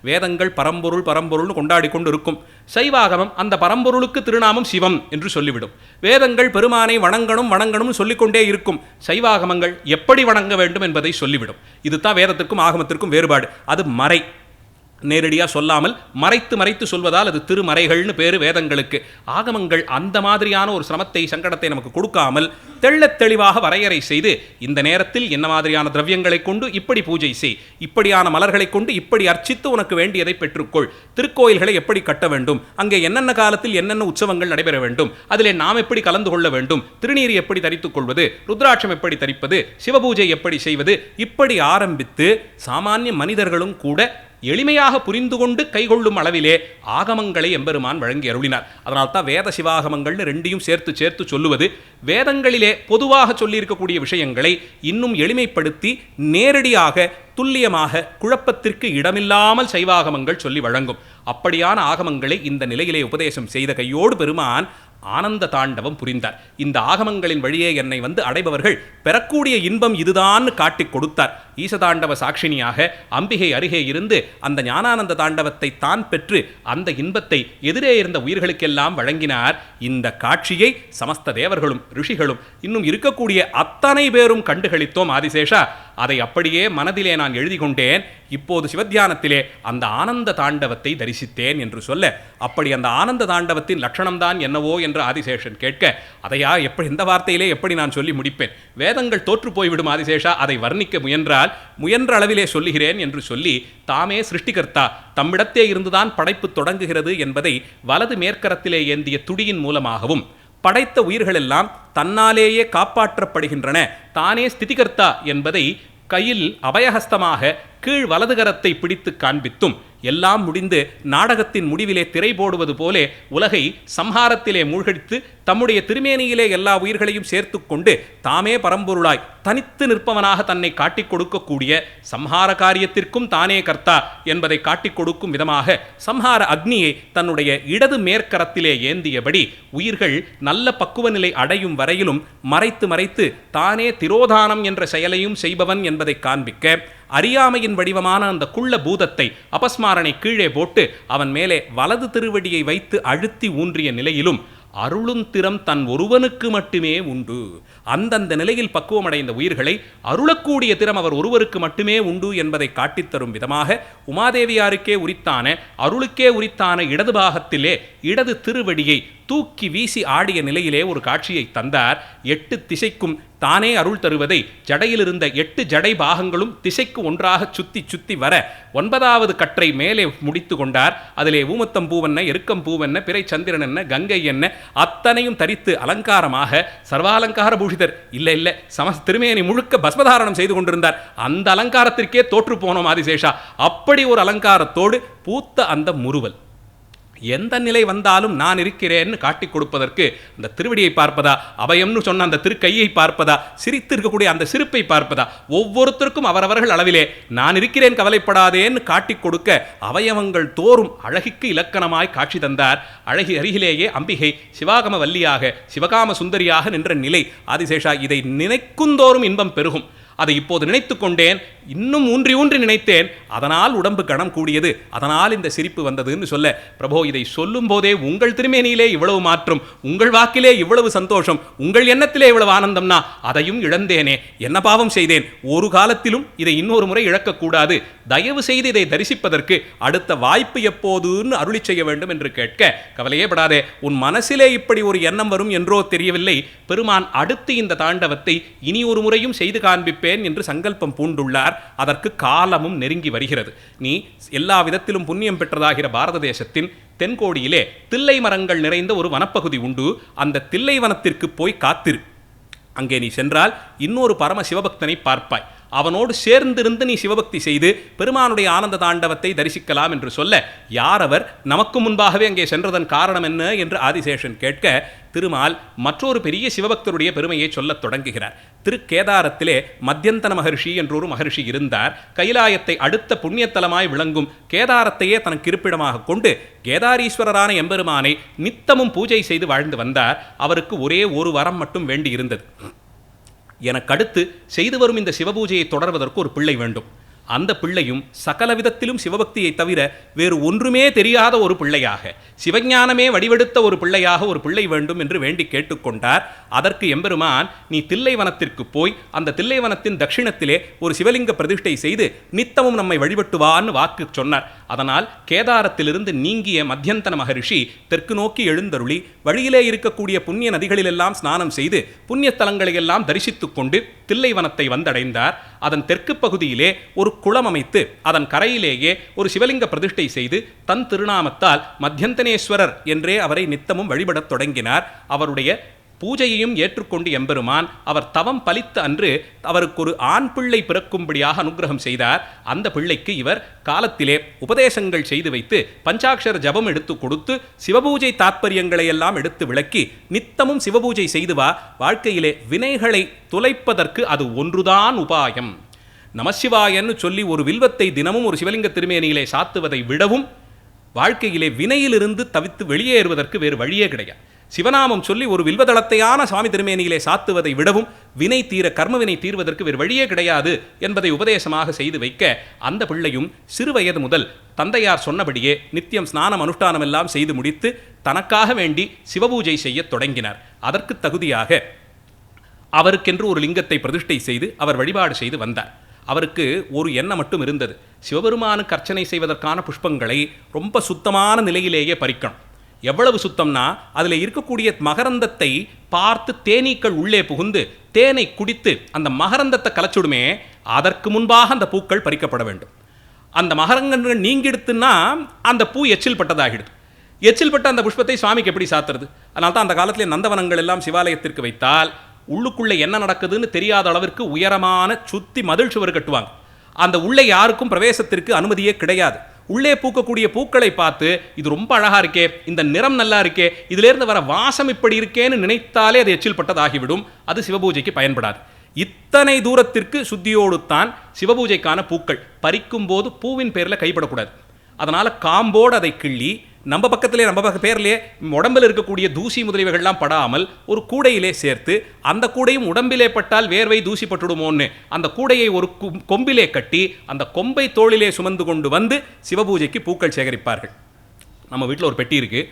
வேதங்கள் பரம்பொருள் பரம்பொருள்னு கொண்டாடி கொண்டு இருக்கும். சைவாகமம் அந்த பரம்பொருளுக்கு திருநாமம் சிவம் என்று சொல்லிவிடும். வேதங்கள் பெருமானை வணங்கணும் வணங்கணும்னு சொல்லிக்கொண்டே இருக்கும். சைவாகமங்கள் எப்படி வணங்க வேண்டும் என்பதை சொல்லிவிடும். இதுதான் வேதத்திற்கும் ஆகமத்திற்கும் வேறுபாடு. அது மறை, நேரடியாக சொல்லாமல் மறைத்து மறைத்து சொல்வதால் அது திருமறைகள்னு பேரு வேதங்களுக்கு. ஆகமங்கள் அந்த மாதிரியான ஒரு சிரமத்தை சங்கடத்தை நமக்கு கொடுக்காமல் தெள்ளத் தெளிவாக வரையறை செய்து, இந்த நேரத்தில் என்ன மாதிரியான திரவியங்களை கொண்டு இப்படி பூஜை செய், இப்படியான மலர்களை கொண்டு இப்படி அர்ச்சித்து உனக்கு வேண்டியதை பெற்றுக்கொள், திருக்கோயில்களை எப்படி கட்ட வேண்டும், அங்கே என்னென்ன காலத்தில் என்னென்ன உற்சவங்கள் நடைபெற வேண்டும், அதிலே நாம் எப்படி கலந்து கொள்ள வேண்டும், திருநீர் எப்படி தரித்துக் கொள்வது, ருத்ராட்சம் எப்படி தரிப்பது, சிவபூஜை எப்படி செய்வது, இப்படி ஆரம்பித்து சாமானிய மனிதர்களும் கூட எளிமையாக புரிந்து கொண்டு கைகொள்ளும் அளவிலே ஆகமங்களை எம்பெருமான் வழங்கி அருளினார். அதனால் தான் வேத சிவாகமங்கள்னு ரெண்டையும் சேர்த்து சேர்த்து சொல்லுவது. வேதங்களிலே பொதுவாக சொல்லியிருக்கக்கூடிய விஷயங்களை இன்னும் எளிமைப்படுத்தி நேரடியாக துல்லியமாக குழப்பத்திற்கு இடமில்லாமல் சைவாகமங்கள் சொல்லி வழங்கும். அப்படியான ஆகமங்களை இந்த நிலையிலே உபதேசம் செய்த கையோடு பெருமான் ஆனந்த தாண்டவம் புரிந்தார். இந்த ஆகமங்களின் வழியே என்னை அடைபவர்கள் பெறக்கூடிய இன்பம் இதுதான் காட்டிக் கொடுத்தார். ஈசதாண்டவ சாட்சினியாக அம்பிகை அருகே இருந்து அந்த ஞானானந்த தாண்டவத்தை தான் பெற்று அந்த இன்பத்தை எதிரே இருந்த உயிர்களுக்கெல்லாம் வழங்கினார். இந்த காட்சியை சமஸ்த தேவர்களும் ரிஷிகளும் இன்னும் இருக்கக்கூடிய அத்தனை பேரும் கண்டுகளித்தோம். ஆதிசேஷா, அதை அப்படியே மனதிலே நான் எழுதி கொண்டேன். இப்போது சிவத்தியானத்திலே அந்த ஆனந்த தாண்டவத்தை தரிசித்தேன் என்று சொல்ல, அப்படி அந்த ஆனந்த தாண்டவத்தின் லட்சணம்தான் என்னவோ என்று ஆதிசேஷன் கேட்க, அதையா எப்படி இந்த வார்த்தையிலே எப்படி நான் சொல்லி முடிப்பேன்? வேதங்கள் தோற்று போய்விடும் ஆதிசேஷா, அதை வர்ணிக்க முயன்றால் முயன்ற அளவிலே சொல்லுகிறேன் என்று சொல்லி தாமே சிருஷ்டிகர்த்தா, தம்மிடத்தே இருந்துதான் படைப்பு தொடங்குகிறது என்பதை வலது மேற்கரத்திலே ஏந்திய துடியின் மூலமாகவும், படைத்த உயிர்களெல்லாம் தன்னாலேயே காப்பாற்றப்படுகின்றன, தானே ஸ்திதிகர்த்தா என்பதை கையில் அபயஹஸ்தமாக கீழ் வலதுகரத்தை பிடித்து காண்பித்தும், எல்லாம் முடிந்து நாடகத்தின் முடிவிலே திரை போடுவது போலே உலகை சம்ஹாரத்திலே மூழ்கடித்து தம்முடைய திருமேனியிலே எல்லா உயிர்களையும் சேர்த்து கொண்டு தாமே பரம்பொருளாய் தனித்து நிற்பவனாக தன்னை காட்டிக் கொடுக்கக்கூடிய சம்ஹார காரியத்திற்கும் தானே கர்த்தா என்பதை காட்டிக் கொடுக்கும் விதமாக சம்ஹார அக்னியை தன்னுடைய இடது மேற்கரத்திலே ஏந்தியபடி உயிர்கள் நல்ல பக்குவ நிலை அடையும் வரையிலும் மறைத்து மறைத்து தானே திரோதானம் என்ற செயலையும் செய்பவன் என்பதை காண்பிக்க, அறியாமையின் வடிவமான அந்த குள்ள பூதத்தை அபஸ்மாரனை கீழே போட்டு அவன் மேலே வலது திருவடியை வைத்து அழுத்தி ஊன்றிய நிலையிலும் அருளும் திறம் தன் ஒருவனுக்கு மட்டுமே உண்டு. அந்தந்த நிலையில் பக்குவமடைந்த உயிர்களை அருளக்கூடிய திறம் அவர் ஒருவருக்கு மட்டுமே உண்டு என்பதை காட்டித்தரும் விதமாக உமாதேவியாருக்கே உரித்தான, அருளுக்கே உரித்தான இடது பாகத்திலே இடது திருவடியை தூக்கி வீசி ஆடிய நிலையிலே ஒரு காட்சியை தந்தார். 8 திசைக்கும் தானே அருள் தருவதை ஜடையிலிருந்த 8 ஜடை பாகங்களும் திசைக்கு ஒன்றாக சுத்தி சுத்தி வர 9வது கற்றை மேலே முடித்து கொண்டார். அதிலே ஊமத்தம் பூவென்ன, எருக்கம் பூவென்ன, பிறை சந்திரன் என்ன, கங்கை என்ன அத்தனையும் தரித்து அலங்காரமாக சர்வாலங்கார பூஷிதர் இல்லை திருமேனி முழுக்க பஸ்மதாரணம் செய்து கொண்டிருந்தார். அந்த அலங்காரத்திற்கே தோற்று போனோம் ஆதிசேஷா. அப்படி ஒரு அலங்காரத்தோடு பூத்த அந்த முறுவல், எந்த நிலை வந்தாலும் நான் இருக்கிறேன்னு காட்டிக் கொடுப்பதற்கு அந்த திருவடியை பார்ப்பதா, அபயம்னு சொன்ன அந்த திருக்கையை பார்ப்பதா, சிரித்து இருக்கக்கூடிய அந்த சிரிப்பை பார்ப்பதா, ஒவ்வொருத்தருக்கும் அவரவர்கள் அளவிலே நான் இருக்கிறேன் கவலைப்படாதேன்னு காட்டிக் கொடுக்க அவயவங்கள் தோறும் அழகிக்கு இலக்கணமாய் காட்சி தந்தார். அழகி அருகிலேயே அம்பிகை சிவாகம வல்லியாக சிவகாம சுந்தரியாக நின்ற நிலை. ஆதிசேஷா, இதை நினைக்குந்தோறும் இன்பம் பெருகும். அதை இப்போது நினைத்து கொண்டேன், இன்னும் ஊன்றி ஊன்றி நினைத்தேன், அதனால் உடம்பு கணம் கூடியது, அதனால் இந்த சிரிப்பு வந்ததுன்னு சொல்ல, பிரபோ இதை சொல்லும் போதே உங்கள் திருமேனியிலே இவ்வளவு மாற்றம், உங்கள் வாக்கிலே இவ்வளவு சந்தோஷம், உங்கள் எண்ணத்திலே இவ்வளவு ஆனந்தம்னா அதையும் இழந்தேனே, என்ன பாவம் செய்தேன், ஒரு காலத்திலும் இதை இன்னொரு முறை இழக்கக்கூடாது, தயவு செய்து இதை தரிசிப்பதற்கு அடுத்த வாய்ப்பு எப்போதுன்னு அருளி செய்ய வேண்டும் என்று கேட்க, கவலையே படாதே, உன் மனசிலே இப்படி ஒரு எண்ணம் வரும் என்றோ தெரியவில்லை, பெருமான் அடுத்து இந்த தாண்டவத்தை இனி ஒரு முறையும் செய்து காண்பிப்பேன் என்று சங்கல்பம் பூண்டுள்ளார். அதற்கு காலமும் நெருங்கி வருகிறது. நீ எல்லா விதத்திலும் புண்ணியம் பெற்றதாகிற பாரத தேசத்தின் தென்கோடியிலே தில்லை மரங்கள் நிறைந்த ஒரு வனப்பகுதி உண்டு. அந்த தில்லை வனத்திற்கு போய் காத்திரு. அங்கே நீ சென்றால் இன்னொரு பரம சிவபக்தனை பார்ப்பாய். அவனோடு சேர்ந்திருந்து நீ சிவபக்தி செய்து பெருமானுடைய ஆனந்த தாண்டவத்தை தரிசிக்கலாம் என்று சொல்ல, யார் அவர், நமக்கு முன்பாகவே அங்கே சென்றதன் காரணம் என்ன என்று ஆதிசேஷன் கேட்க, திருமால் மற்றொரு பெரிய சிவபக்தருடைய பெருமையை சொல்லத் தொடங்குகிறார். திருக்கேதாரத்திலே மத்தியந்தன மகர்ஷி என்றொரு மகர்ஷி இருந்தார். கைலாயத்தை அடுத்த புண்ணியத்தலமாய் விளங்கும் கேதாரத்தையே தனக்கு இருப்பிடமாக கொண்டு கேதாரீஸ்வரரான எம்பெருமானை நித்தமும் பூஜை செய்து வாழ்ந்து வந்தார். அவருக்கு ஒரே ஒரு வரம் மட்டும் வேண்டி இருந்தது. எனக்கடுத்து செய்து வரும் இந்த சிவபூஜையை தொடர்வதற்கு ஒரு பிள்ளை வேண்டும். அந்த பிள்ளையும் சகல விதத்திலும் சிவபக்தியை தவிர வேறு ஒன்றுமே தெரியாத ஒரு பிள்ளையாக, சிவஞானமே வடிவெடுத்த ஒரு பிள்ளையாக ஒரு பிள்ளை வேண்டும் என்று வேண்டி கேட்டுக்கொண்டார். அதற்கு எம்பெருமான், நீ தில்லைவனத்திற்கு போய் அந்த தில்லைவனத்தின் தட்சிணத்திலே ஒரு சிவலிங்க பிரதிஷ்டை செய்து நித்தமும் நம்மை வழிபட்டுவான்னு வாக்கு சொன்னார். அதனால் கேதாரத்திலிருந்து நீங்கிய மத்தியந்தன மகரிஷி தெற்கு நோக்கி எழுந்தருளி வழியிலே இருக்கக்கூடிய புண்ணிய நதிகளிலெல்லாம் ஸ்நானம் செய்து புண்ணியத்தலங்களையெல்லாம் தரிசித்துக் கொண்டு தில்லைவனத்தை வந்தடைந்தார். அதன் தெற்கு பகுதியிலே ஒரு குளம் அமைத்து அதன் கரையிலேயே ஒரு சிவலிங்க பிரதிஷ்டை செய்து தன் திருநாமத்தால் மத்தியந்தனேஸ்வரர் என்றே அவரை நித்தமும் வழிபடத் தொடங்கினார். அவருடைய பூஜையையும் ஏற்றுக்கொண்டு எம்பெருமான் அவர் தவம் பலித்த அன்று அவருக்கு ஒரு ஆண் பிள்ளை பிறக்கும்படியாக அனுகிரகம் செய்தார். அந்த பிள்ளைக்கு இவர் காலத்திலே உபதேசங்கள் செய்து வைத்து பஞ்சாட்சர ஜபம் எடுத்து கொடுத்து சிவபூஜை தாத்பரியங்களை எல்லாம் எடுத்து விளக்கி நித்தமும் சிவபூஜை செய்து வா, வாழ்க்கையிலே வினைகளை துளைப்பதற்கு அது ஒன்றுதான் உபாயம். நமசிவாயன்னு சொல்லி ஒரு வில்வத்தை தினமும் ஒரு சிவலிங்க திருமேனியிலே சாத்துவதை விடவும் வாழ்க்கையிலே வினையிலிருந்து தவித்து வெளியேறுவதற்கு வேறு வழியே கிடையாது. சிவநாமம் சொல்லி ஒரு வில்வதளத்தையான சுவாமி திருமேனியிலே சாத்துவதை விடவும் வினை தீர கர்மவினை தீர்வதற்கு வேறு வழியே கிடையாது என்பதை உபதேசமாக செய்து வைக்க அந்த பிள்ளையும் சிறுவயது முதல் தந்தையார் சொன்னபடியே நித்தியம் ஸ்நானம் அனுஷ்டானம் எல்லாம் செய்து முடித்து தனக்காக வேண்டி சிவபூஜை செய்ய தொடங்கினார். அதற்கு தகுதியாக அவருக்கென்று ஒரு லிங்கத்தை பிரதிஷ்டை செய்து அவர் வழிபாடு செய்து வந்தார். அவருக்கு ஒரு எண்ணம் மட்டும் இருந்தது, சிவபெருமானுக்கு அர்ச்சனை செய்வதற்கான புஷ்பங்களை ரொம்ப சுத்தமான நிலையிலேயே பறிக்கணும். எவ்வளவு சுத்தம்னா அதில் இருக்கக்கூடிய மகரந்தத்தை பார்த்து தேனீக்கள் உள்ளே புகுந்து தேனை குடித்து அந்த மகரந்தத்தை கலைச்சுடுமே, அதற்கு முன்பாக அந்த பூக்கள் பறிக்கப்பட வேண்டும். அந்த மகரங்கள் நீங்கிடுத்துன்னா அந்த பூ எச்சில் பட்டதாகிடுது. எச்சில் பட்ட அந்த புஷ்பத்தை சுவாமிக்கு எப்படி சாத்துறது? அதனால தான் அந்த காலத்திலே நந்தவனங்கள் எல்லாம் சிவாலயத்திற்கு வைத்தால் உள்ளுக்குள்ளே என்ன நடக்குதுன்னு தெரியாத அளவிற்கு உயரமான சுத்தி மதில் சுவர் கட்டுவாங்க. அந்த உள்ளே யாருக்கும் பிரவேசத்திற்கு அனுமதியே கிடையாது. உள்ளே பூக்கக்கூடிய பூக்களை பார்த்து இது ரொம்ப அழகா இருக்கே, இந்த நிறம் நல்லா இருக்கே, இதிலிருந்து வர வாசம் இப்படி இருக்கேன்னு நினைத்தாலே அது எச்சில் பட்டதாகிவிடும். அது சிவபூஜைக்கு பயன்படாது. இத்தனை தூரத்திற்கு சுத்தியோடு தான் சிவபூஜைக்கான பூக்கள். பறிக்கும் போது பூவின் பேரில் கைப்படக்கூடாது. அதனால காம்போடு அதை கிள்ளி நம்ம பக்கத்திலே நம்ம பேர்லேயே உடம்பில் இருக்கக்கூடிய தூசி முதலியவைகள்லாம் படாமல் ஒரு கூடையிலே சேர்த்து, அந்த கூடையும் உடம்பிலே பட்டால் வேர்வை தூசி பட்டுடுமோன்னு அந்த கூடையை ஒரு கொம்பிலே கட்டி அந்த கொம்பை தோளிலே சுமந்து கொண்டு வந்து சிவபூஜைக்கு பூக்கள் சேகரிப்பார்கள். நம்ம வீட்டில் ஒரு பெட்டி இருக்குது,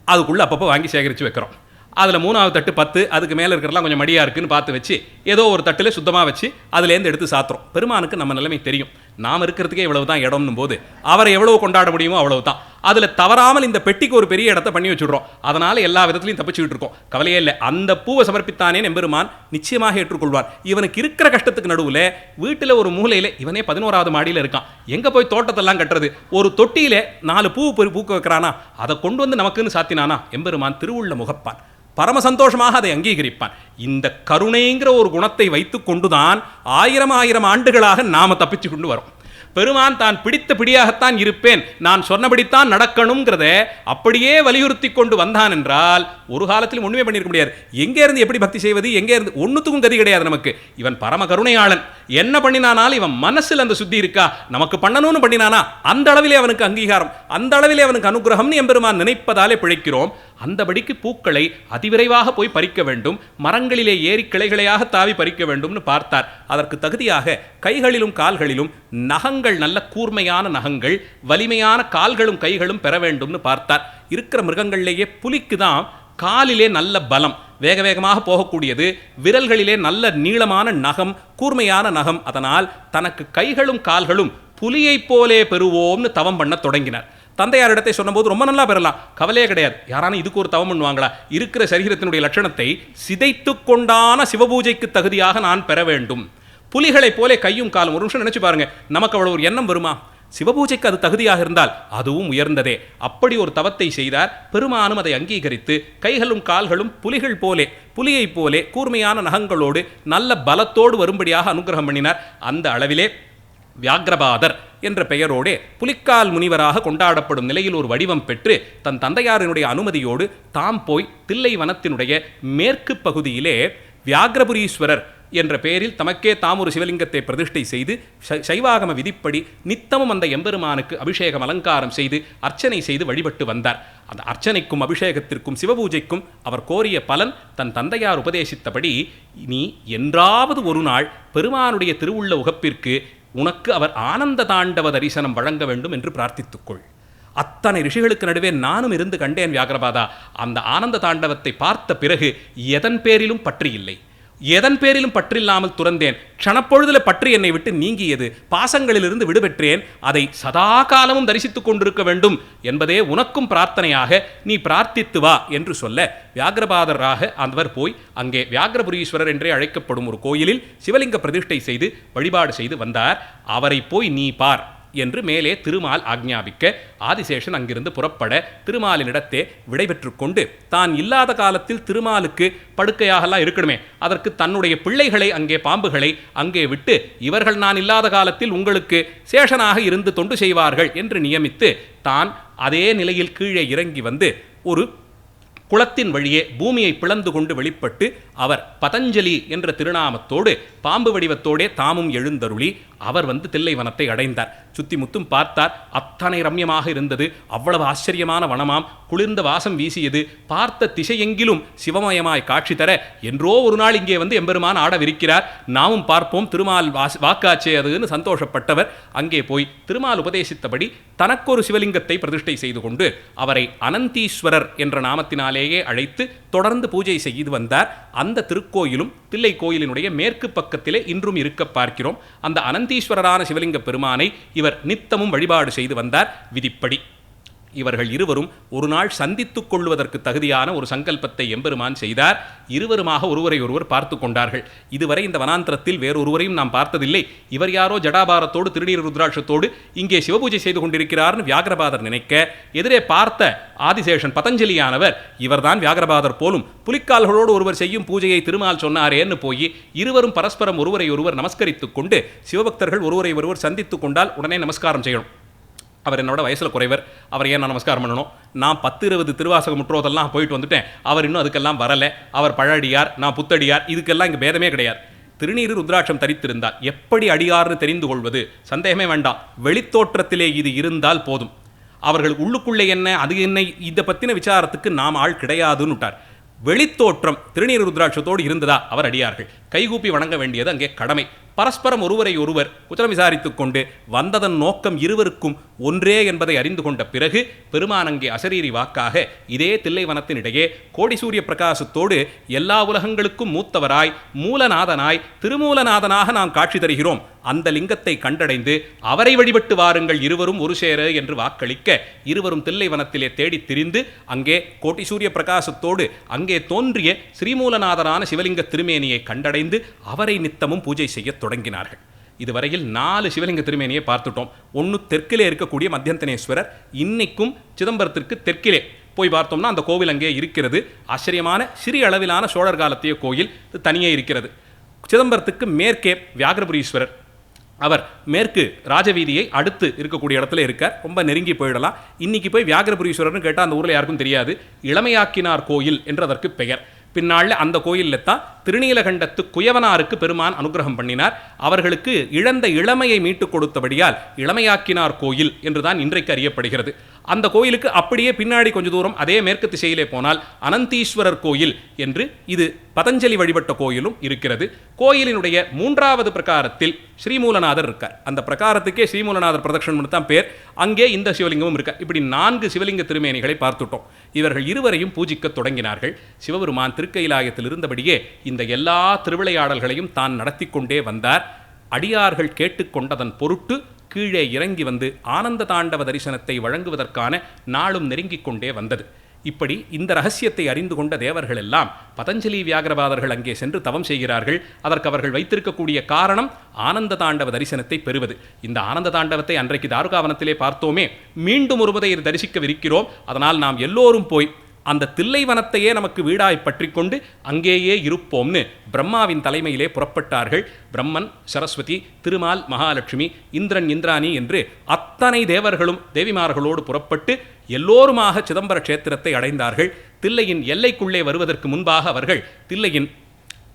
அதுக்குள்ளே அப்பப்போ வாங்கி சேகரித்து வைக்கிறோம். அதில் 3வது தட்டு 10, அதுக்கு மேலே இருக்கிறலாம் கொஞ்சம் மடியாக இருக்குன்னு பார்த்து வச்சு ஏதோ ஒரு தட்டில் சுத்தமாக வச்சு அதுலேருந்து எடுத்து சாத்துறோம். பெருமானுக்கு நம்ம நிலைமை தெரியும், நாம் இருக்கிறதுக்கே இவ்வளவு தான் இடம்னும் போது அவரை எவ்வளவு கொண்டாட முடியுமோ அவ்வளவு தான். அதில் தவறாமல் இந்த பெட்டிக்கு ஒரு பெரிய இடத்தை பண்ணி வச்சுடுறோம். அதனால் எல்லா விதத்துலையும் தப்பிச்சுக்கிட்டு இருக்கோம். கவலையே இல்லை. அந்த பூவை சமர்ப்பித்தானே எம்பெருமான் நிச்சயமாக ஏற்றுக்கொள்வார். இவனுக்கு இருக்கிற கஷ்டத்துக்கு நடுவில் வீட்டில் ஒரு மூலையில் இவனே 11வது மாடியில் இருக்கான். எங்கே போய் தோட்டத்தெல்லாம் கட்டுறது? ஒரு தொட்டியில் 4 பூ பூக்க வைக்கிறானா, அதை கொண்டு வந்து நமக்குன்னு சாத்தினானா எம்பெருமான் திருவுள்ள முகப்பான். பரம சந்தோஷமாக அதை அங்கீகரிப்பான். இந்த கருணைங்கிற ஒரு குணத்தை வைத்து கொண்டுதான் 1000 ஆண்டுகளாக நாம தப்பிச்சு கொண்டு வரோம். பெருமான் தான் பிடித்த பிடியாகத்தான் இருப்பேன், நான் சொன்னபடித்தான் நடக்கணுங்கிறத அப்படியே வலியுறுத்தி கொண்டு வந்தான் என்றால் ஒரு காலத்திலும் ஒன்றுமே பண்ணியிருக்க முடியாது. எங்கே இருந்து எப்படி பக்தி செய்வது? எங்கே இருந்து? ஒன்றுத்துக்கும் கதி கிடையாது நமக்கு. இவன் பரம கருணையாளன். என்ன பண்ணினானால் இவன் மனசில் அந்த சுத்தி இருக்கா, நமக்கு பண்ணணும்னு பண்ணினானா அந்த அளவிலே அவனுக்கு அங்கீகாரம், அந்த அளவிலே அவனுக்கு அனுகிரகம்னு எம்பெருமான் நினைப்பதாலே பிழைக்கிறோம். அந்தபடிக்கு பூக்களை அதிவிரைவாக போய் பறிக்க வேண்டும், மரங்களிலே ஏறி கிளைகளையாக தாவி பறிக்க வேண்டும்னு பார்த்தார். அதற்கு தகுதியாக கைகளிலும் கால்களிலும் நகங்கள், நல்ல கூர்மையான நகங்கள், வலிமையான கால்களும் கைகளும் பெற வேண்டும்னு பார்த்தார். இருக்கிற மிருகங்களிலேயே புலிக்கு தான் காலிலே நல்ல பலம், வேக வேகமாக போகக்கூடியது, விரல்களிலே நல்ல நீளமான நகம், கூர்மையான நகம். அதனால் தனக்கு கைகளும் கால்களும் புலியைப் போலே பெறுவோம்னு தவம் பண்ண தொடங்கினார். தந்தையாரிடத்தை சொன்னபோது ரொம்ப நல்லா பெறலாம், கவலையே கிடையாது. யாரானும் இதுக்கு ஒரு தவம் பண்ணுவாங்களா? இருக்கிற சரீரத்தினுடைய லட்சணத்தை சிதைத்து கொண்டான சிவபூஜைக்கு தகுதியாக நான் பெற வேண்டும். புலிகளை போலே கையும் காலும். ஒரு நிமிஷம் நினைச்சு பாருங்க, நமக்கு அவ்வளவு ஒரு எண்ணம் வருமா? சிவபூஜைக்கு அது தகுதியாக இருந்தால் அதுவும் உயர்ந்ததே. அப்படி ஒரு தவத்தை செய்தார். பெருமானும் அதை அங்கீகரித்து கைகளும் கால்களும் புலிகள் போலே, புலியைப் போலே கூர்மையான நகங்களோடு நல்ல பலத்தோடு வரும்படியாக அனுகிரகம் பண்ணினார். அந்த அளவிலே வியாக்ரபாதர் என்ற பெயரோடு புலிக்கால் முனிவராக கொண்டாடப்படும் நிலையில் ஒரு வடிவம் பெற்று தன் தந்தையாரினுடைய அனுமதியோடு தாம் போய் தில்லை வனத்தினுடைய மேற்கு பகுதியிலே வியாக்ரபுரீஸ்வரர் என்ற பெயரில் தமக்கே தாம் ஒரு சிவலிங்கத்தை பிரதிஷ்டை செய்து சைவாகம விதிப்படி நித்தமும் அந்த எம்பெருமானுக்கு அபிஷேகம் அலங்காரம் செய்து அர்ச்சனை செய்து வழிபட்டு வந்தார். அந்த அர்ச்சனைக்கும் அபிஷேகத்திற்கும் சிவபூஜைக்கும் அவர் கோரிய பலன் தன் தந்தையார் உபதேசித்தபடி, நீ என்றாவது ஒரு நாள் பெருமானுடைய திருவுள்ள உகப்பிற்கு உனக்கு அவர் ஆனந்த தாண்டவ தரிசனம் வழங்க வேண்டும் என்று பிரார்த்தித்துக்கொள். அத்தனை ரிஷிகளுக்கு நடுவே நானும் இருந்து கண்டேன் வியாகரபாதா. அந்த ஆனந்த தாண்டவத்தை பார்த்த பிறகு எதன் பேரிலும் பற்றி இல்லை, எதன் பேரிலும் பற்றில்லாமல் துறந்தேன். க்ஷணப்பொழுதில் பற்றி என்னை விட்டு நீங்கியது, பாசங்களிலிருந்து விடுபெற்றேன். அதை சதா காலமும் தரிசித்துக் கொண்டிருக்க வேண்டும் என்பதே உனக்கும் பிரார்த்தனையாக நீ பிரார்த்தித்து வா என்று சொல்ல, வியாகரபாதராக அவர் போய் அங்கே வியாகரபுரீஸ்வரர் என்றே அழைக்கப்படும் ஒரு கோயிலில் சிவலிங்க பிரதிஷ்டை செய்து வழிபாடு செய்து வந்தார். அவரை போய் நீ பார் என்று மேலே திருமால் ஆக்ஞாபிக்க, ஆதிசேஷன் அங்கிருந்து புறப்பட திருமாலினிடத்தே விடைபெற்று கொண்டு, தான் இல்லாத காலத்தில் திருமாலுக்கு படுக்கையாகலாம் இருக்கணுமே, அதற்கு தன்னுடைய பிள்ளைகளை அங்கே பாம்புகளை அங்கே விட்டு, இவர்கள் நான் இல்லாத காலத்தில் உங்களுக்கு சேஷனாக இருந்து தொண்டு செய்வார்கள் என்று நியமித்து, தான் அதே நிலையில் கீழே இறங்கி வந்து ஒரு குளத்தின் வழியே பூமியை பிளந்து கொண்டு வெளிப்பட்டு, அவர் பதஞ்சலி என்ற திருநாமத்தோடு பாம்பு வடிவத்தோடே தாமும் எழுந்தருளி அவர் தில்லைவனத்தை அடைந்தார். சுத்தி முத்தும் பார்த்தார். அத்தனை ரம்யமாக இருந்தது. அவ்வளவு ஆச்சரியமான வனமாம். குளிர்ந்த வாசம் வீசியது. பார்த்த திசையெங்கிலும் சிவமயமாய் காட்சி தர, என்றோ ஒரு நாள் இங்கே எம்பெருமான் ஆடவிருக்கிறார், நாமும் பார்ப்போம், திருமால் வாக்காச்சே அதுன்னு சந்தோஷப்பட்டவர் அங்கே போய் திருமால் உபதேசித்தபடி தனக்கொரு சிவலிங்கத்தை பிரதிஷ்டை செய்து கொண்டு அவரை அனந்தீஸ்வரர் என்ற நாமத்தினாலேயே அழைத்து தொடர்ந்து பூஜை செய்து வந்தார். அந்த திருக்கோயிலும் தில்லை கோயிலினுடைய மேற்கு பக்கத்திலே இன்றும் இருக்க பார்க்கிறோம். அந்த அனந்தீஸ்வரரான சிவலிங்க பெருமானை இவர் நித்தமும் வழிபாடு செய்து வந்தார் விதிப்படி. இவர்கள் இருவரும் ஒரு நாள் சந்தித்துக் கொள்வதற்கு தகுதியான ஒரு சங்கல்பத்தை எம்பெருமான் செய்தார். இருவருமாக ஒருவரை ஒருவர் பார்த்து கொண்டார்கள். இதுவரை இந்த வனாந்திரத்தில் வேறொருவரையும் நாம் பார்த்ததில்லை. இவர் யாரோ ஜடாபாரத்தோடு திருநீர் ருத்ராட்சத்தோடு இங்கே சிவபூஜை செய்து கொண்டிருக்கிறார்னு வியாகரபாதர் நினைக்க, எதிரே பார்த்த ஆதிசேஷன் பதஞ்சலியானவர் இவர்தான் வியாகரபாதர் போலும், புலிக்கால்களோடு ஒருவர் செய்யும் பூஜையை திருமால் சொன்னாரேன்னு போய் இருவரும் பரஸ்பரம் ஒருவரை ஒருவர் நமஸ்கரித்துக் கொண்டு, சிவபக்தர்கள் ஒருவரை ஒருவர் சந்தித்துக் கொண்டால் உடனே நமஸ்காரம் செய்யணும். அவர் என்னோட வயசில் குறைவர், அவர் ஏன் நான் நமஸ்காரம் பண்ணணும், நான் 10-20 திருவாசக முற்றோதெல்லாம் போயிட்டு வந்துட்டேன், அவர் இன்னும் அதுக்கெல்லாம் வரலை, அவர் பழடியார், நான் புத்தடியார், இதுக்கெல்லாம் இங்கே பேதமே கிடையாது. திருநீறு ருத்ராட்சம் தரித்திருந்தால் எப்படி அடியார்னு தெரிந்து கொள்வது? சந்தேகமே வேண்டாம், வெளித்தோற்றத்திலே இது இருந்தால் போதும். அவர்கள் உள்ளுக்குள்ளே என்ன அது என்ன இதை பற்றின விசாரத்துக்கு நாம் ஆள் கிடையாதுன்னு விட்டார். வெளித்தோற்றம் திருநீறு ருத்ராட்சத்தோடு இருந்ததா அவர் அடியார்கள். கைகூப்பி வணங்க வேண்டியது அங்கே கடமை. பரஸ்பரம் ஒருவரை ஒருவர் குற்றம் விசாரித்துக் கொண்டு வந்ததன் நோக்கம் இருவருக்கும் ஒன்றே என்பதை அறிந்து கொண்ட பிறகு பெருமான் அங்கே அசரீரி வாக்காக இதே தில்லைவனத்தினிடையே கோடி சூரிய பிரகாசத்தோடு எல்லா உலகங்களுக்கும் மூத்தவராய் மூலநாதனாய் திருமூலநாதனாக நாம் காட்சி தருகிறோம், அந்த லிங்கத்தை கண்டடைந்து அவரை வழிபட்டு வாருங்கள் இருவரும் ஒரு சேர என்று வாக்களிக்க, இருவரும் தில்லைவனத்திலே தேடி திரிந்து அங்கே கோட்டி சூரிய பிரகாசத்தோடு அங்கே தோன்றிய ஸ்ரீமூலநாதனான சிவலிங்க திருமேனியை கண்டடைந்து அவரை நித்தமும் பூஜை செய்ய தொடங்கினார்கள். இதுவரையில் 4 சிவலிங்க திருமேனியை பார்த்துட்டோம். ஒன்று தெற்கிலே இருக்கக்கூடிய மத்தியந்தனேஸ்வரர், இன்னைக்கும் சிதம்பரத்திற்கு தெற்கிலே போய் பார்த்தோம்னா அந்த கோவில் அங்கே இருக்கிறது. ஆச்சரியமான சிறிய அளவிலான சோழர் காலத்திய கோயில் தனியே இருக்கிறது. சிதம்பரத்துக்கு மேற்கே வியாகரபுரீஸ்வரர், அவர் மேற்கு ராஜவீதியை அடுத்து இருக்கக்கூடிய இடத்துல இருக்கார். ரொம்ப நெருங்கி போயிடலாம். இன்னைக்கு போய் வியாகரபுரீஸ்வரர்னு கேட்டால் அந்த ஊரில் யாருக்கும் தெரியாது. இளமையாக்கினார் கோயில் என்று அதற்கு பெயர். பின்னாளில் அந்த கோயிலில் தான் திருநீலகண்டத்து குயவனாருக்கு பெருமான் அனுகிரகம் பண்ணினார். அவர்களுக்கு இழந்த இளமையை மீட்டுக் கொடுத்தபடியால் இளமையாக்கினார் கோயில் என்றுதான் இன்றைக்கு அறியப்படுகிறது. அந்த கோயிலுக்கு அப்படியே பின்னாடி கொஞ்ச தூரம் அதே மேற்கு திசையிலே போனால் அனந்தீஸ்வரர் கோயில் என்று இது பதஞ்சலி வழிபட்ட கோயிலும் இருக்கிறது. கோயிலினுடைய 3வது பிரகாரத்தில் ஸ்ரீமூலநாதர் இருக்கார். அந்த பிரகாரத்துக்கே ஸ்ரீமூலநாதர் பிரதட்சணம் தான் பேர். அங்கே இந்த சிவலிங்கமும் இருக்கார். இப்படி 4 சிவலிங்க திருமேனிகளை பார்த்துட்டோம். இவர்கள் இருவரையும் பூஜிக்க தொடங்கினார்கள். சிவபெருமான் திருக்கைலாயத்தில் இருந்தபடியே இந்த எல்லா திருவிளையாடல்களையும் தான் நடத்தி கொண்டே வந்தார். அடியார்கள் கேட்டுக்கொண்டதன் பொருட்டு கீழே இறங்கி வந்து ஆனந்த தாண்டவ தரிசனத்தை வழங்குவதற்கான நாளும் நெருங்கிக் கொண்டே வந்தது. இப்படி இந்த ரகசியத்தை அறிந்து கொண்ட தேவர்கள் எல்லாம் பதஞ்சலி வியாகரபாதர்கள் அங்கே சென்று தவம் செய்கிறார்கள். அதற்கு அவர்கள் வைத்திருக்கக்கூடிய காரணம் ஆனந்த தாண்டவ தரிசனத்தை பெறுவது. இந்த ஆனந்த தாண்டவத்தை அன்றைக்கு தாருகாவனத்திலே பார்த்தோமே, மீண்டும் ஒருமுறை இதை தரிசிக்கவிருக்கிறோம். அதனால் நாம் எல்லோரும் போய் அந்த தில்லைவனத்தையே நமக்கு வீடாய் பற்றி கொண்டு அங்கேயே இருப்போம்னு பிரம்மாவின் தலைமையிலே புறப்பட்டார்கள். பிரம்மன், சரஸ்வதி, திருமால், மகாலட்சுமி, இந்திரன், இந்திராணி என்று அத்தனை தேவர்களும் தேவிமார்களோடு புறப்பட்டு எல்லோருமாக சிதம்பர க்ஷேத்திரத்தை அடைந்தார்கள். தில்லையின் எல்லைக்குள்ளே வருவதற்கு முன்பாக அவர்கள் தில்லையின்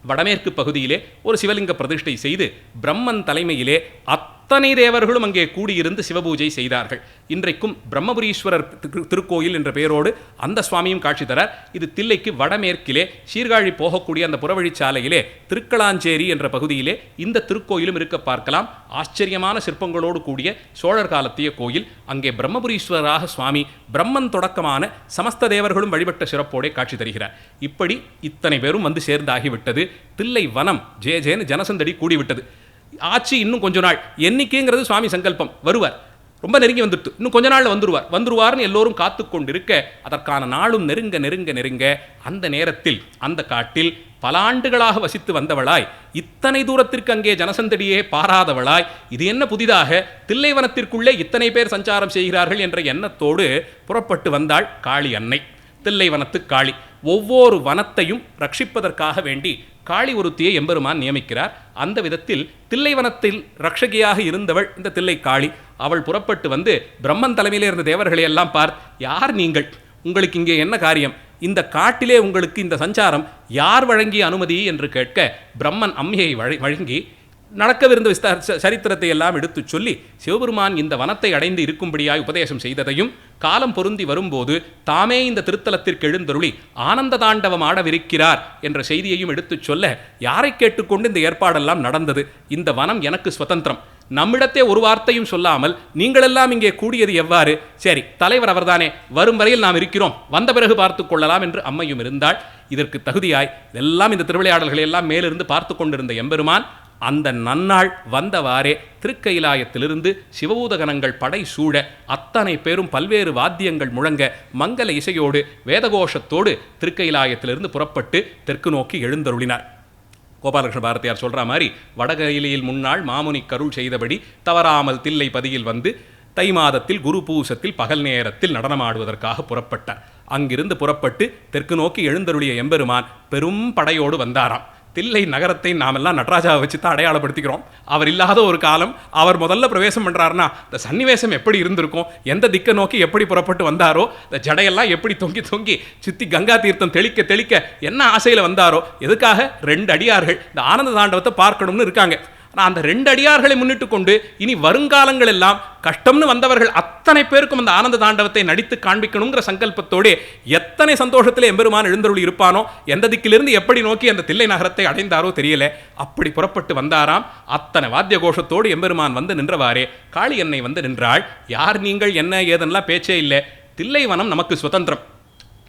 வடமேற்கு பகுதியிலே ஒரு சிவலிங்க பிரதிஷ்டை செய்து பிரம்மன் தலைமையிலே அத்தனை தேவர்களும் அங்கே கூடியிருந்து சிவபூஜை செய்தார்கள். இன்றைக்கும் பிரம்மபுரீஸ்வரர் திருக்கோயில் என்ற பெயரோடு அந்த சுவாமியும் காட்சி தரார். இது தில்லைக்கு வடமேற்கிலே சீர்காழி போகக்கூடிய அந்த புறவழிச்சாலையிலே திருக்கலாஞ்சேரி என்ற பகுதியிலே இந்த திருக்கோயிலும் இருக்க பார்க்கலாம். ஆச்சரியமான சிற்பங்களோடு கூடிய சோழர் காலத்திய கோயில். அங்கே பிரம்மபுரீஸ்வரராக சுவாமி பிரம்மன் தொடக்கமான சமஸ்த தேவர்களும் வழிபட்ட சிறப்போടെ காட்சி தருகிறார். இப்படி இத்தனை பேரும் வந்து சேர்ந்தாகிவிட்டது. தில்லை வனம் ஜேன்னு ஜனசந்தடி கூடிவிட்டது. ஆட்சி இன்னும் கொஞ்ச நாள், எண்ணிக்கைங்கிறது சுவாமி சங்கல்பம், வருவார், ரொம்ப நெருங்கி வந்துட்டு இன்னும் கொஞ்ச நாள் வந்துருவார்னு எல்லோரும் காத்து கொண்டிருக்க அதற்கான நாளும் நெருங்க நெருங்க நெருங்க அந்த நேரத்தில் அந்த காட்டில் பல ஆண்டுகளாக வசித்து வந்தவளாய், இத்தனை தூரத்திற்கு அங்கே ஜனசந்தடியே பாராதவளாய், இது என்ன புதிதாக தில்லைவனத்திற்குள்ளே இத்தனை பேர் சஞ்சாரம் செய்கிறார்கள் என்ற எண்ணத்தோடு புறப்பட்டு வந்தாள் காளி அன்னை. தில்லைவனத்து காளி ஒவ்வொரு வனத்தையும் ரட்சிப்பதற்காக வேண்டி காளி ஒருத்தியை எம்பெருமான் நியமிக்கிறார். அந்த விதத்தில் தில்லைவனத்தில் ரட்சகியாக இருந்தவள் இந்த தில்லை காளி. அவள் புறப்பட்டு வந்து பிரம்மன் தலைமையிலே இருந்த தேவர்களை எல்லாம் பார், யார் நீங்கள், உங்களுக்கு இங்கே என்ன காரியம், இந்த காட்டிலே உங்களுக்கு இந்த சஞ்சாரம் யார் வழங்கிய அனுமதி என்று கேட்க பிரம்மன் அம்மையை வழங்கி நடக்கவிருந்த சரித்திரத்தை எல்லாம் எடுத்து சொல்லி சிவபெருமான் இந்த வனத்தை அடைந்து இருக்கும்படியாய் உபதேசம் செய்ததையும் காலம் பொருந்தி வரும்போது தாமே இந்த திருத்தலத்திற்கு எழுந்தருளி ஆனந்த தாண்டவம் ஆடவிருக்கிறார் என்ற செய்தியையும் எடுத்து சொல்ல யாரை கேட்டுக்கொண்டு இந்த ஏற்பாடெல்லாம் நடந்தது. இந்த வனம் எனக்கு சுதந்திரம், நம்மிடத்தே ஒரு வார்த்தையும் சொல்லாமல் நீங்களெல்லாம் இங்கே கூடியது எவ்வாறு, சரி தலைவர் அவர்தானே, வரும் வரையில் நாம் இருக்கிறோம், வந்த பிறகு பார்த்து கொள்ளலாம் என்று அம்மையும் இருந்தாள். இதற்கு தகுதியாய் எல்லாம் இந்த திருவிளையாடல்களை எல்லாம் மேலிருந்து பார்த்து கொண்டிருந்த எம்பெருமான் அந்த நன்னாள் வந்தவாறே திருக்கைலாயத்திலிருந்து சிவபூதகணங்கள் படை சூழ அத்தனை பேரும் பல்வேறு வாத்தியங்கள் முழங்க மங்கள இசையோடு வேதகோஷத்தோடு திருக்கைலாயத்திலிருந்து புறப்பட்டு தெற்கு நோக்கி எழுந்தருளினார். கோபாலகிருஷ்ண பாரதியார் சொல்கிற மாதிரி வடகையிலையில் முன்னாள் மாமுனி கருள் செய்தபடி தவறாமல் தில்லை பதியில் வந்து தை மாதத்தில் குரு பூசத்தில் பகல் நேரத்தில் நடனமாடுவதற்காக புறப்பட்டார். அங்கிருந்து புறப்பட்டு தெற்கு நோக்கி எழுந்தருளிய எம்பெருமான் பெரும் படையோடு வந்தாராம். தில்லை நகரத்தை நாமெல்லாம் நடராஜாவை வச்சு தான் அடையாளப்படுத்திக்கிறோம். அவர் இல்லாத ஒரு காலம் அவர் முதல்ல பிரவேசம் பண்ணுறாருன்னா இந்த சன்னிவேசம் எப்படி இருந்திருக்கும், எந்த திக்கை நோக்கி எப்படி புறப்பட்டு வந்தாரோ, இந்த ஜடையெல்லாம் எப்படி தொங்கி தொங்கி சுற்றி கங்கா தீர்த்தம் தெளிக்க தெளிக்க என்ன ஆசையில் வந்தாரோ, எதுக்காக 2 அடியார்கள் இந்த ஆனந்த தாண்டவத்தை பார்க்கணும்னு இருக்காங்க. ஆனால் அந்த 2 அடியார்களை முன்னிட்டு கொண்டு இனி வருங்காலங்கள் எல்லாம் கஷ்டம்னு வந்தவர்கள் அத்தனை பேருக்கும் அந்த ஆனந்த தாண்டவத்தை நடித்து காண்பிக்கணுங்கிற சங்கல்பத்தோடு எத்தனை சந்தோஷத்தில் எம்பெருமான் எழுந்தருளி இருப்பானோ, எந்த திக்கிலிருந்து எப்படி நோக்கி அந்த தில்லை நகரத்தை அடைந்தாரோ தெரியல. அப்படி புறப்பட்டு வந்தாராம். அத்தனை வாத்திய கோஷத்தோடு எம்பெருமான் வந்து நின்றவாறே காளி அன்னை வந்து நின்றாள். யார் நீங்கள், என்ன ஏதெல்லாம் பேச்சே இல்லை, தில்லைவனம் நமக்கு சுதந்திரம்,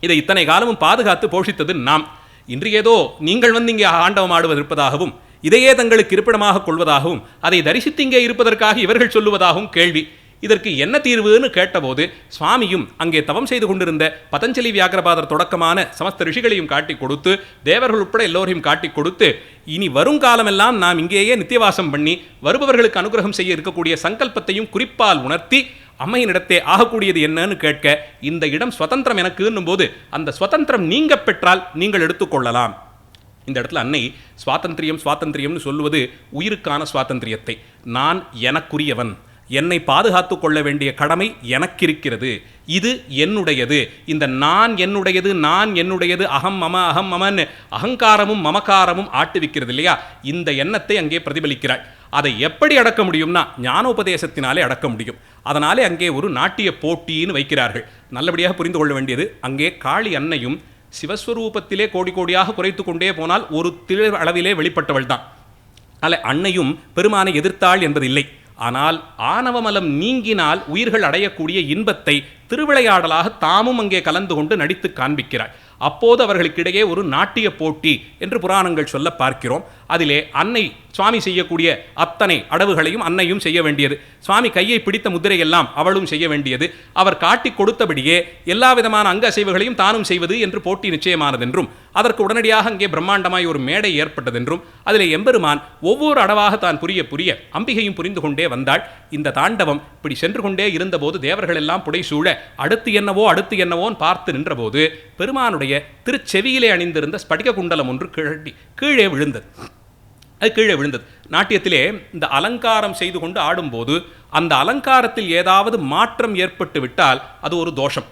இதை இத்தனை காலமும் பாதுகாத்து போஷித்தது நாம். இன்று ஏதோ நீங்கள் வந்து இங்கே ஆண்டவம் ஆடுவது இருப்பதாகவும் இதையே தங்களுக்கு இருப்பிடமாக கொள்வதாகவும் அதை தரிசித்து இங்கே இருப்பதற்காக இவர்கள் சொல்லுவதாகவும் கேள்வி. இதற்கு என்ன தீர்வுன்னு கேட்டபோது சுவாமியும் அங்கே தவம் செய்து கொண்டிருந்த பதஞ்சலி வியாக்கிரபாதர் தொடக்கமான சமஸ்த ரிஷிகளையும் காட்டி கொடுத்து தேவர்கள் உட்பட எல்லோரையும் காட்டி கொடுத்து இனி வருங்காலமெல்லாம் நாம் இங்கேயே நித்தியவாசம் பண்ணி வருபவர்களுக்கு அனுகிரகம் செய்ய இருக்கக்கூடிய சங்கல்பத்தையும் குறிப்பால் உணர்த்தி அம்மையினிடத்தே ஆகக்கூடியது என்னன்னு கேட்க, இந்த இடம் சுதந்திரம் எனக்குன்னும் போது அந்த சுதந்திரம் நீங்க பெற்றால் நீங்கள் எடுத்துக்கொள்ளலாம். இந்த இடத்துல அன்னை சுவாதந்திரியம்னு சொல்லுவது உயிருக்கான சுவாதந்திரியத்தை, நான் எனக்குரியவன், என்னை பாதுகாத்து கொள்ள வேண்டிய கடமை எனக்கு இருக்கிறது, இது என்னுடையது, இந்த நான் என்னுடையது அகம் மமன்னு அகங்காரமும் மமகாரமும் ஆட்டுவிக்கிறது இல்லையா, இந்த எண்ணத்தை அங்கே பிரதிபலிக்கிறாள். அதை எப்படி அடக்க முடியும்னா ஞானோபதேசத்தினாலே அடக்க முடியும். அதனாலே அங்கே ஒரு நாட்டிய போட்டின்னு வைக்கிறார்கள். நல்லபடியாக புரிந்து கொள்ள வேண்டியது, அங்கே காளி அன்னையும் சிவஸ்வரூபத்திலே கோடி கோடியாக குறைத்து கொண்டே போனால் ஒரு திரு அளவிலே வெளிப்பட்டவள் தான். அல்ல, அன்னையும் பெருமானை எதிர்த்தாள் என்பதில்லை. ஆனால் ஆணவமலம் நீங்கினால் உயிர்கள் அடையக்கூடிய இன்பத்தை திருவிளையாடலாக தாமும் அங்கே கலந்து கொண்டு நடித்து காண்பிக்கிறாள். அப்போது அவர்களுக்கிடையே ஒரு நாட்டிய போட்டி என்று புராணங்கள் சொல்ல பார்க்கிறோம். அதிலே அன்னை சுவாமி செய்யக்கூடிய அத்தனை அடவுகளையும் அன்னையும் செய்ய வேண்டியது, சுவாமி கையை பிடித்த முதிரையெல்லாம் அவளும் செய்ய வேண்டியது, அவர் காட்டி கொடுத்தபடியே எல்லா விதமான அங்க அசைவுகளையும் தானும் செய்வது என்று போட்டி நிச்சயமானதென்றும் அதற்கு உடனடியாக அங்கே பிரம்மாண்டமாய் ஒரு மேடை ஏற்பட்டதென்றும் அதிலே எம்பெருமான் ஒவ்வொரு அடவாக தான் புரிய அம்பிகையும் புரிந்து கொண்டே வந்தாள். இந்த தாண்டவம் இப்படி சென்று கொண்டே இருந்தபோது தேவர்கள் எல்லாம் புடைசூழ அடுத்து என்னவோன்னு பார்த்து நின்றபோது பெருமானுடைய திருச்செவியிலே அணிந்திருந்த ஸ்படிக குண்டலம் ஒன்று கீழே விழுந்தது. அது கீழே விழுந்தது. நாட்டியத்திலே இந்த அலங்காரம் செய்து கொண்டு ஆடும்போது அந்த அலங்காரத்தில் ஏதாவது மாற்றம் ஏற்பட்டு விட்டால் அது ஒரு தோஷம்.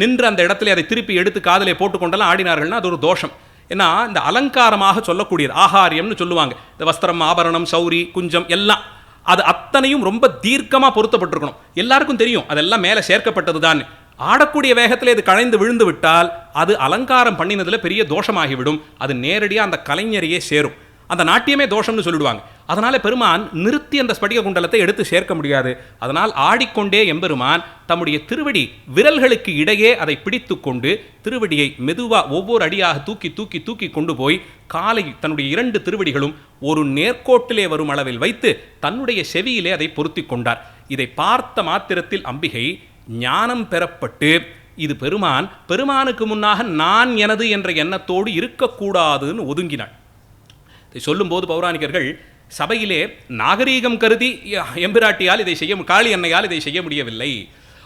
நின்று அந்த இடத்துல அதை திருப்பி எடுத்து காதலை போட்டுக்கொண்டெல்லாம் ஆடினார்கள்னா அது ஒரு தோஷம். ஏன்னா இந்த அலங்காரமாக சொல்லக்கூடியது ஆகாரியம்னு சொல்லுவாங்க. இந்த வஸ்திரம், ஆபரணம், சௌரி, குஞ்சம் எல்லாம் அது அத்தனையும் ரொம்ப தீர்க்கமாக பொருத்தப்பட்டிருக்கணும். எல்லாருக்கும் தெரியும் அதெல்லாம் மேலே சேர்க்கப்பட்டது தான். ஆடக்கூடிய வேகத்தில் இது களைந்து விழுந்து விட்டால் அது அலங்காரம் பண்ணினதில் பெரிய தோஷமாகிவிடும். அது நேரடியாக அந்த கலைஞரையே சேரும். அந்த நாட்டியமே தோஷம்னு சொல்லிடுவாங்க. அதனால் பெருமான் நிறுத்தி அந்த ஸ்படிக குண்டலத்தை எடுத்து சேர்க்க முடியாது. அதனால் ஆடிக்கொண்டே எம்பெருமான் தம்முடைய திருவடி விரல்களுக்கு இடையே அதை பிடித்து கொண்டு திருவடியை மெதுவாக ஒவ்வொரு அடியாக தூக்கி தூக்கி தூக்கி கொண்டு போய் காலை தன்னுடைய 2 திருவடிகளும் ஒரு நேர்கோட்டிலே வரும் அளவில் வைத்து தன்னுடைய செவியிலே அதை பொருத்தி கொண்டார். இதை பார்த்த மாத்திரத்தில் அம்பிகை ஞானம் பெறப்பட்டு இது பெருமானுக்கு முன்னாக நான் எனது என்ற எண்ணத்தோடு இருக்கக்கூடாதுன்னு ஒதுங்கினாள். இதை சொல்லும்போது பௌராணிகர்கள் சபையிலே நாகரீகம் கருதி எம்பிராட்டியால் இதை செய்ய, காளி அன்னையால் இதை செய்ய முடியவில்லை.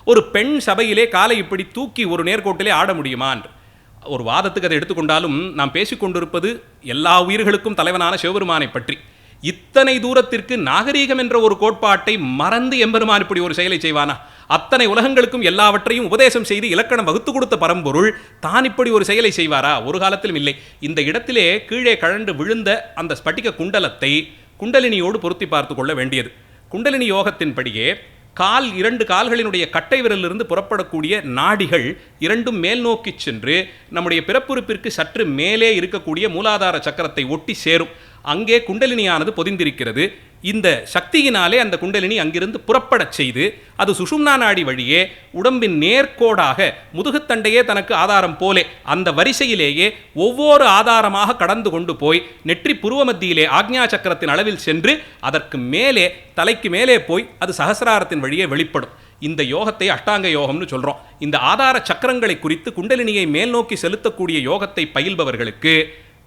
ஒரு பெண் சபையிலே காலை இப்படி தூக்கி ஒரு நேர்கோட்டிலே ஆட முடியுமா என்று ஒரு வாதத்துக்கு அதை எடுத்துக்கொண்டாலும் நாம் பேசிக்கொண்டிருப்பது எல்லா உயிர்களுக்கும் தலைவனான சிவபெருமானை பற்றி. இத்தனை தூரத்திற்கு நாகரீகம் என்ற ஒரு கோட்பாட்டை மறந்து எம்பெருமான் இப்படி ஒரு செயலை செய்வானா? அத்தனை உலகங்களுக்கும் எல்லாவற்றையும் உபதேசம் செய்து இலக்கணம் வகுத்து கொடுத்த பரம்பொருள் தான் இப்படி ஒரு செயலை செய்வாரா? ஒரு காலத்திலும் இல்லை. இந்த இடத்திலே கீழே கழண்டு விழுந்த அந்த ஸ்பட்டிக குண்டலத்தை குண்டலினியோடு பொருத்தி பார்த்து கொள்ள வேண்டியது. குண்டலினி யோகத்தின்படியே 2 கால்களினுடைய கட்டை விரலிலிருந்து புறப்படக்கூடிய நாடிகள் 2ம் மேல் நோக்கி சென்று நம்முடைய பிறப்புறுப்பிற்கு சற்று மேலே இருக்கக்கூடிய மூலாதார சக்கரத்தை ஒட்டி சேரும். அங்கே குண்டலினியானது பொதிந்திருக்கிறது. இந்த சக்தியினாலே அந்த குண்டலினி அங்கிருந்து புறப்படச் செய்து அது சுஷும்னா நாடி வழியே உடம்பின் நேர்கோடாக முதுகுத்தண்டையே தனக்கு ஆதாரம் போலே அந்த வரிசையிலேயே ஒவ்வொரு ஆதாரமாக கடந்து கொண்டு போய் நெற்றி புருவ மத்தியிலே ஆக்ஞா சக்கரத்தின் அளவில் சென்று அதற்கு மேலே தலைக்கு மேலே போய் அது சகசிராரத்தின் வழியே வெளிப்படும். இந்த யோகத்தை அஷ்டாங்க யோகம்னு சொல்கிறோம். இந்த ஆதார சக்கரங்களை குறித்து குண்டலினியை மேல் நோக்கி செலுத்தக்கூடிய யோகத்தை பயில்பவர்களுக்கு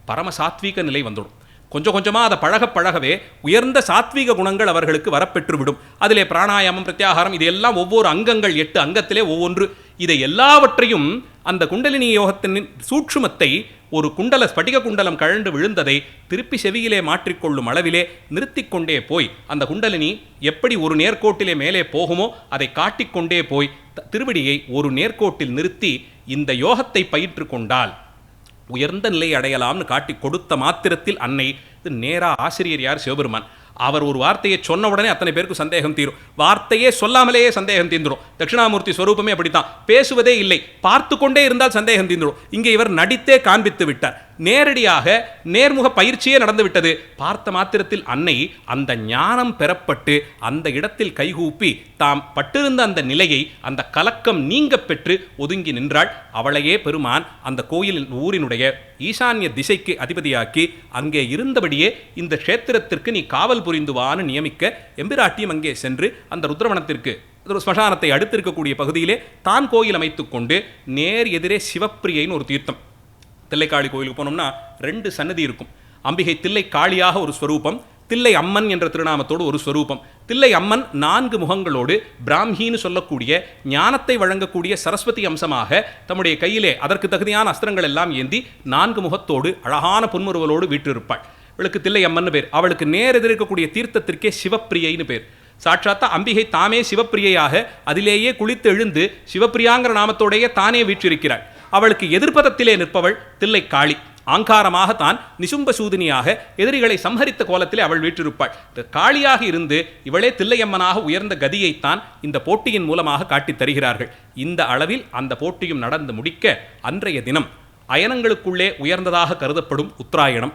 பரம சாத்வீக நிலை வந்துடும். கொஞ்சம் கொஞ்சமாக அதை பழகவே உயர்ந்த சாத்வீக குணங்கள் அவர்களுக்கு வரப்பெற்றுவிடும். அதிலே பிராணாயாமம், பிரத்யாகாரம், இது எல்லாம் ஒவ்வொரு அங்கங்கள் 8 அங்கத்திலே ஒவ்வொன்று. இதை எல்லாவற்றையும் அந்த குண்டலினி யோகத்தின் சூட்சுமத்தை ஒரு குண்டல ஸ்படிக குண்டலம் கழண்டு விழுந்ததை திருப்பி செவியிலே மாற்றிக்கொள்ளும் அளவிலே நிறுத்தி கொண்டே போய் அந்த குண்டலினி எப்படி ஒரு நேர்கோட்டிலே மேலே போகுமோ அதை காட்டிக்கொண்டே போய் திருவடியை ஒரு நேர்கோட்டில் நிறுத்தி இந்த யோகத்தை பயிற்று கொண்டால் உயர்ந்த நிலை அடையலாம்னு காட்டி கொடுத்த மாத்திரத்தில் அன்னை நேராக ஆசிரியர் யார்? சிவபெருமான். அவர் ஒரு வார்த்தையை சொன்ன உடனே அத்தனை பேருக்கு சந்தேகம் தீரும். வார்த்தையே சொல்லாமலேயே சந்தேகம் தீர்ந்துடும். தட்சிணாமூர்த்தி ஸ்வரூபமே அப்படித்தான், பேசுவதே இல்லை, பார்த்து கொண்டே இருந்தால் சந்தேகம் தீர்ந்துடும். இங்கே இவர் நடித்தே காண்பித்து விட்டார். நேரடியாக நேர்முக பயிற்சியே நடந்து விட்டது. பார்த்த மாத்திரத்தில் அன்னை அந்த ஞானம் பெறப்பட்டு அந்த இடத்தில் கைகூப்பி தாம் பட்டிருந்த அந்த நிலையை, அந்த கலக்கம் நீங்க பெற்று ஒதுங்கி நின்றாள். அவளையே பெருமான் அந்த கோயில் ஊரினுடைய ஈசான்ய திசைக்கு அதிபதியாக்கி அங்கே இருந்தபடியே இந்த க்ஷேத்திரத்திற்கு நீ காவல் புரிந்துவான்னு நியமிக்க எம்பிராட்டியும் அங்கே சென்று அந்த ருத்ரவனத்திற்கு ஸ்மசானத்தை அடுத்திருக்கக்கூடிய பகுதியிலே தான் கோயில் அமைத்து கொண்டு நேர் எதிரே சிவப்பிரியைன்னு ஒரு தீர்த்தம். தில்லைக்காளி கோயிலுக்கு போனோம்னா 2 சன்னதி இருக்கும். அம்பிகை தில்லை காளியாக ஒரு ஸ்வரூபம், தில்லை அம்மன் என்ற திருநாமத்தோடு ஒரு ஸ்வரூபம். தில்லை அம்மன் 4 முகங்களோடு பிராமின்னு சொல்லக்கூடிய ஞானத்தை வழங்கக்கூடிய சரஸ்வதி அம்சமாக தம்முடைய கையிலே அதற்கு தகுதியான அஸ்திரங்கள் எல்லாம் ஏந்தி 4 முகத்தோடு அழகான புன்முறுவலோடு வீற்றிருப்பாள். இவளுக்கு தில்லை அம்மன் பேர். அவளுக்கு நேர் எதிர்க்கக்கூடிய தீர்த்தத்திற்கே சிவப்பிரியைன்னு பேர். சாட்சாத்தா அம்பிகை தாமே சிவப்பிரியையாக அதிலேயே குளித்து எழுந்து சிவப்பிரியாங்கிற நாமத்தோடையே தானே வீற்றிருக்கிறாள். அவளுக்கு எதிர்ப்பதத்திலே நிற்பவள் தில்லை காளி. ஆங்காரமாகத்தான் நிசும்ப சூதினியாக எதிரிகளை சம்ஹரித்த கோலத்திலே அவள் வீற்றிருப்பாள். காளியாக இருந்து இவளே தில்லையம்மனாக உயர்ந்த கதியைத்தான் இந்த போட்டியின் மூலமாக காட்டித் தருகிறார்கள். இந்த அளவில் அந்த போட்டியும் நடந்து முடிக்க அன்றைய தினம் அயனங்களுக்குள்ளே உயர்ந்ததாக கருதப்படும் உத்தராயணம்,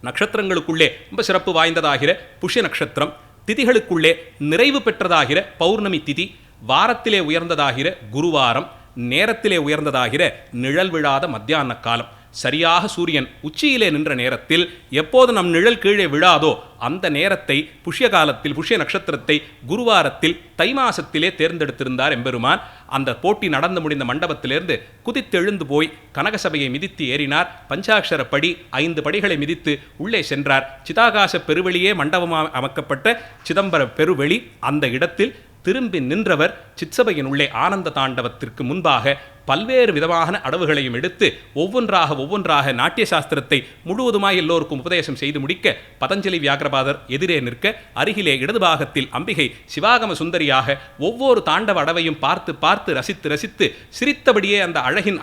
நட்சத்திரங்களுக்குள்ளே ரொம்ப சிறப்பு வாய்ந்ததாகிற புஷ்ய நட்சத்திரம், திதிகளுக்குள்ளே நிறைவு பெற்றதாகிற பௌர்ணமி திதி, வாரத்திலே உயர்ந்ததாகிற குருவாரம், நேரத்திலே உயர்ந்ததாகிற நிழல் விழாத மத்தியான காலம். சரியாக சூரியன் உச்சியிலே நின்ற நேரத்தில் எப்போது நம் நிழல் கீழே விழாதோ அந்த நேரத்தை புஷ்ய காலத்தில், புஷ்ய நட்சத்திரத்தை குருவாரத்தில் தை மாசத்திலே தேர்ந்தெடுத்திருந்தார் எம்பெருமான். அந்த போட்டி நடந்து முடிந்த மண்டபத்திலிருந்து குதித்தெழுந்து போய் கனகசபையை மிதித்து ஏறினார். பஞ்சாட்சர படி 5 படிகளை மிதித்து உள்ளே சென்றார். சிதாகாச பெருவெளியே மண்டபமாக அமைக்கப்பட்ட சிதம்பர பெருவெளி. அந்த இடத்தில் திரும்பி நின்றவர் சிற்சபையின் உள்ளே ஆனந்த தாண்டவத்திற்கு முன்பாக பல்வேறு விதமான அடவுகளையும் எடுத்து ஒவ்வொன்றாக நாட்டிய சாஸ்திரத்தை முழுவதுமாய் எல்லோருக்கும் உபதேசம் செய்து முடிக்க பதஞ்சலி வியாக்கிரபாதர் எதிரே நிற்க, அருகிலே இடது பாகத்தில் அம்பிகை சிவாகம சுந்தரியாக ஒவ்வொரு தாண்டவ அடவையும் பார்த்து பார்த்து ரசித்து சிரித்தபடியே அந்த அழகின்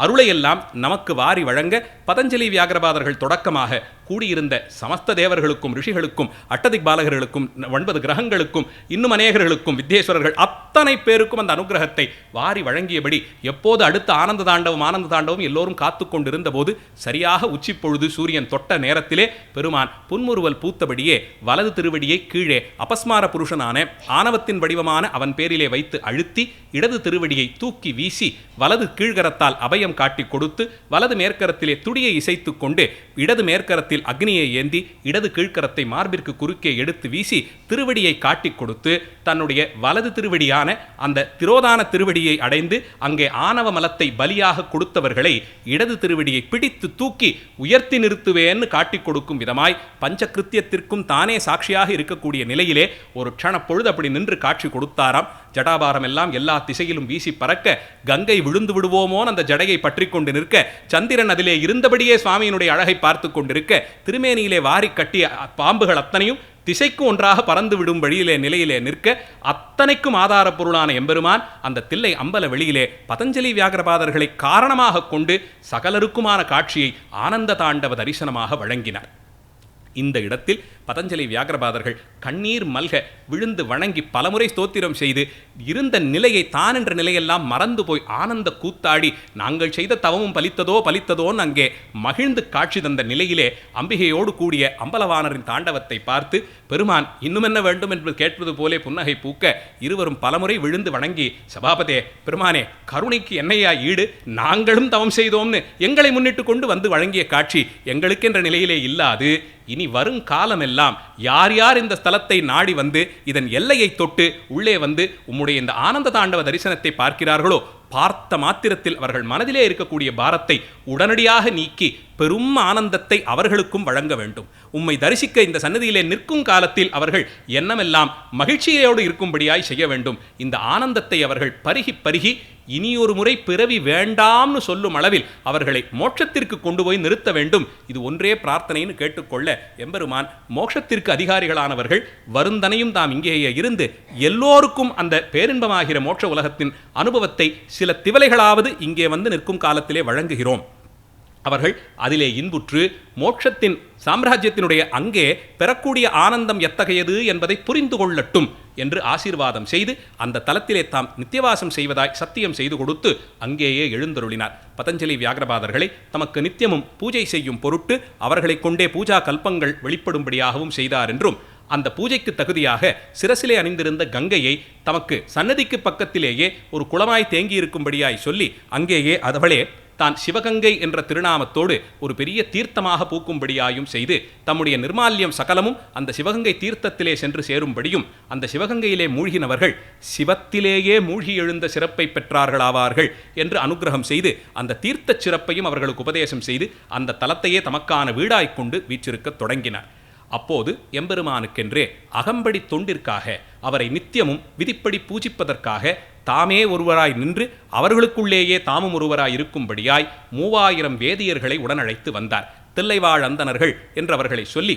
அருளையெல்லாம் நமக்கு வாரி வழங்க, பதஞ்சலி வியாக்கிரபாதர்கள் தொடக்கமாக கூடியிருந்த சமஸ்த தேவர்களுக்கும் ரிஷிகளுக்கும் அட்டதிக்பாலகர்களுக்கும் 9 கிரகங்களுக்கும் இன்னும் அநேகர்களுக்கும் வித்யேஸ்வரர்கள் அத்தனை பேருக்கும் அந்த அனுகிரகத்தை வாரி வழங்கியபடி எப்போது அடுத்த ஆனந்த தாண்டவம் எல்லோரும் காத்து கொண்டிருந்த போது சரியாக உச்சிப்பொழுது சூரியன் தொட்ட நேரத்திலே பெருமான் புன்முறுவல் பூத்தபடியே வலது திருவடியை கீழே அபஸ்மார புருஷனான ஆணவத்தின் வடிவமான அவன் பேரிலே வைத்து அழுத்தி இடது திருவடியை தூக்கி வீசி வலது கீழ்கரத்தால் அபயம் காட்டி கொடுத்து வலது மேற்கரத்திலே துடியை இசைத்து கொண்டு இடது மேற்கரத்தில் அக்னியை ஏந்தி இடது கீழ்கரத்தை மார்பிற்கு குறுக்கே எடுத்து வீசி திருவடியை காட்டி கொடுத்து தன்னுடைய வலது திருவடியான அந்த திரோதான திருவடியை அடைந்து அங்கே ஆணவ மலத்தை பலியாக கொடுத்தவர்களை இடது திருவடியை பிடித்து தூக்கி உயர்த்தி நிறுத்துவேன்னு காட்டி கொடுக்கும் விதமாய் பஞ்சகிருத்தியத்திற்கும் தானே சாட்சியாக இருக்கக்கூடிய நிலையிலே ஒரு க்ஷண பொழுது அப்படி நின்று காட்சி கொடுத்தாராம். ஜடாபாரம் எல்லாம் எல்லா திசையிலும் வீசி பறக்க கங்கை விழுந்து விடுவோமோன்னு அந்த ஜடையை பற்றி கொண்டு நிற்க, சந்திரன் அதிலே இருந்தபடியே சுவாமியினுடைய அழகை பார்த்து கொண்டிருக்க, திருமேனியிலே வாரி கட்டிய பாம்புகள் அத்தனையும் திசைக்கு ஒன்றாக பறந்து விடும் வழியிலே நிலையிலே நிற்க, அத்தனைக்கும் ஆதார பொருளான எம்பெருமான் அந்த தில்லை அம்பல வெளியிலே பதஞ்சலி வியாக்கிரபாதர்களை காரணமாக கொண்டு சகலருக்குமான காட்சியை ஆனந்த தாண்டவ தரிசனமாக வழங்கினார். இந்த இடத்தில் பதஞ்சலி வியாக்கிரபாதர்கள் கண்ணீர் மல்க விழுந்து வணங்கி பலமுறை ஸ்தோத்திரம் செய்து இருந்த நிலையை தான் என்ற நிலையெல்லாம் மறந்து போய் ஆனந்த கூத்தாடி நாங்கள் செய்த தவமும் பலித்ததோன்னு அங்கே மகிழ்ந்து காட்சி தந்த நிலையிலே அம்பிகையோடு கூடிய அம்பலவாணரின் தாண்டவத்தை பார்த்து பெருமான் இன்னும் என்ன வேண்டும் என்று கேட்பது போலே புன்னகை பூக்க இருவரும் பலமுறை விழுந்து வணங்கி, சபாபதே பெருமானே, கருணைக்கு என்னையா ஈடு, நாங்களும் தவம் செய்தோம்னு எங்களை முன்னிட்டு கொண்டு வந்து வழங்கிய காட்சி எங்களுக்கென்ற நிலையிலே இல்லாது இனி வருங்காலமெல்லாம் யார் யார் இந்த ஸ்தலத்தை நாடி வந்து இதன் எல்லையை தொட்டு உள்ளே வந்து உம்முடைய இந்த ஆனந்த தாண்டவ தரிசனத்தை பார்க்கிறார்களோ, பார்த்த மாத்திரத்தில் அவர்கள் மனதிலே இருக்கக்கூடிய பாரத்தை உடனடியாக நீக்கி பெரும் ஆனந்தத்தை அவர்களுக்கும் வழங்க வேண்டும். உம்மை தரிசிக்க இந்த சன்னதியிலே நிற்கும் காலத்தில் அவர்கள் எண்ணமெல்லாம் மகிழ்ச்சியோடு இருக்கும்படியாய் செய்ய வேண்டும். இந்த ஆனந்தத்தை அவர்கள் பருகி இனியொரு முறை பிறவி வேண்டாம்னு சொல்லும் அளவில் அவர்களை மோட்சத்திற்கு கொண்டு போய் நிறுத்த வேண்டும். இது ஒன்றே பிரார்த்தனைன்னு கேட்டுக்கொள்ள எம்பெருமான் மோட்சத்திற்கு அதிகாரிகளானவர்கள் வருந்தனையும் தாம் இங்கேயே இருந்து எல்லோருக்கும் அந்த பேரின்பமாகிற மோட்ச உலகத்தின் அனுபவத்தை சில திவலைகளாவது இங்கே வந்து நிற்கும் காலத்திலே வழங்குகிறோம். அவர்கள் அதிலே இன்புற்று மோட்சத்தின் சாம்ராஜ்யத்தினுடைய அங்கே பெறக்கூடிய ஆனந்தம் எத்தகையது என்பதை புரிந்து கொள்ளட்டும் என்று ஆசீர்வாதம் செய்து அந்த தலத்திலே தாம் நித்தியவாசம் செய்வதாய் சத்தியம் செய்து கொடுத்து அங்கேயே எழுந்தருளினார். பதஞ்சலி வியாக்கிரபாதர்களை தமக்கு நித்தியமும் பூஜை செய்யும் பொருட்டு அவர்களை கொண்டே பூஜா கல்பங்கள் வெளிப்படும்படியாகவும் செய்தார் என்றும், அந்த பூஜைக்கு தகுதியாக சிரசிலே அணிந்திருந்த கங்கையை தமக்கு சன்னதிக்கு பக்கத்திலேயே ஒரு குளமாய் தேங்கியிருக்கும்படியாய் சொல்லி அங்கேயே அவளே தான் சிவகங்கை என்ற திருநாமத்தோடு ஒரு பெரிய தீர்த்தமாக பூக்கும்படியாயும் செய்து தம்முடைய நிர்மால்யம் சகலமும் அந்த சிவகங்கை தீர்த்தத்திலே சென்று சேரும்படியும் அந்த சிவகங்கையிலே மூழ்கினவர்கள் சிவத்திலேயே மூழ்கி எழுந்த சிறப்பை பெற்றார்களாவார்கள் என்று அனுகிரகம் செய்து அந்த தீர்த்த சிறப்பையும் அவர்களுக்கு உபதேசம் செய்து அந்த தலத்தையே தமக்கான வீடாய்க்கொண்டு வீற்றிருக்கத் தொடங்கினார். அப்போது எம்பெருமானுக்கென்றே அகம்படி தொண்டிற்காக அவரை நித்தியமும் விதிப்படி பூஜிப்பதற்காக தாமே ஒருவராய் நின்று அவர்களுக்குள்ளேயே தாமும் ஒருவராய் இருக்கும்படியாய் 3000 வேதியர்களை உடனழைத்து வந்தார். தில்லைவாழ் அந்தணர்கள் என்றவர்களை சொல்லி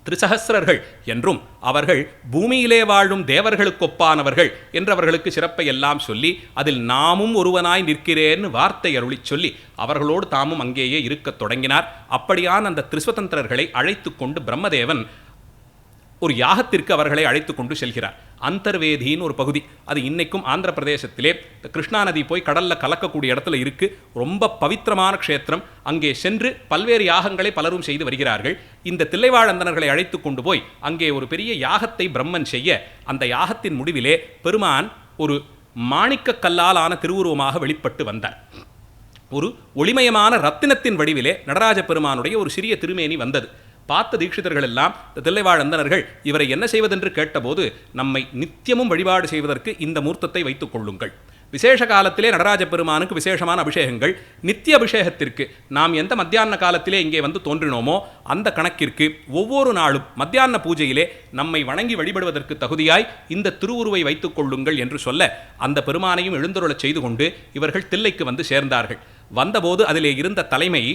திரிசகஸ்ரர்கள் என்றும் அவர்கள் பூமியிலே வாழும் தேவர்களுக்கொப்பானவர்கள் என்றவர்களுக்கு சிறப்பை எல்லாம் சொல்லி அதில் நாமும் ஒருவனாய் நிற்கிறேன்னு வார்த்தை அருளி சொல்லி அவர்களோடு தாமும் அங்கேயே இருக்கத் தொடங்கினார். அப்படியான அந்த திரிஸ்வதந்திரர்களை அழைத்து கொண்டு பிரம்மதேவன் ஒரு யாகத்திற்கு அவர்களை அழைத்து கொண்டு செல்கிறார். அந்தர்வேதின்னு ஒரு பகுதி, அது இன்னைக்கும் ஆந்திர பிரதேசத்திலே கிருஷ்ணா நதி போய் கடலில் கலக்கக்கூடிய இடத்துல இருக்குது. ரொம்ப பவித்திரமான க்ஷேத்திரம். அங்கே சென்று பல்வேறு யாகங்களை பலரும் செய்து வருகிறார்கள். இந்த தில்லைவாழந்தனர்களை அழைத்து கொண்டு போய் அங்கே ஒரு பெரிய யாகத்தை பிரம்மன் செய்ய அந்த யாகத்தின் முடிவிலே பெருமான் ஒரு மாணிக்க கல்லால் ஆன திருவுருவமாக வெளிப்பட்டு வந்தார். ஒரு ஒளிமயமான ரத்தினத்தின் வடிவிலே நடராஜ பெருமானுடைய ஒரு சிறிய திருமேனி வந்தது. பார்த்த தீட்சிதர்கள் எல்லாம் தில்லைவாழ் அந்தணர்கள் இவரை என்ன செய்வதென்று கேட்டபோது, நம்மை நித்தியமும் வழிபாடு செய்வதற்கு இந்த மூர்த்தத்தை வைத்துக் கொள்ளுங்கள், விசேஷ காலத்திலே நடராஜ பெருமானுக்கு விசேஷமான அபிஷேகங்கள், நித்திய அபிஷேகத்திற்கு நாம் எந்த மத்தியான காலத்திலே இங்கே வந்து தோன்றினோமோ அந்த கணக்கிற்கு ஒவ்வொரு நாளும் மத்தியான பூஜையிலே நம்மை வணங்கி வழிபடுவதற்கு தகுதியாய் இந்த திருவுருவை வைத்துக் கொள்ளுங்கள் என்று சொல்ல அந்த பெருமானையும் எழுந்தருளச் செய்து கொண்டு இவர்கள் தில்லைக்கு வந்து சேர்ந்தார்கள். வந்தபோது அதிலே இருந்த தலைமை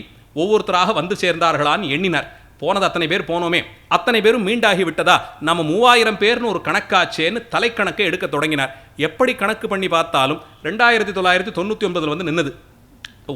ஒவ்வொருத்தராக வந்து சேர்ந்தார்களான்னு எண்ணினார். போனது அத்தனை பேர் போனோமே, அத்தனை பேரும் மீண்டாகி விட்டதா, நம்ம 3000 பேர்னு ஒரு கணக்காச்சேன்னு தலைக்கணக்கை எடுக்க தொடங்கினார். எப்படி கணக்கு பண்ணி பார்த்தாலும் 2999 வந்து நின்னது.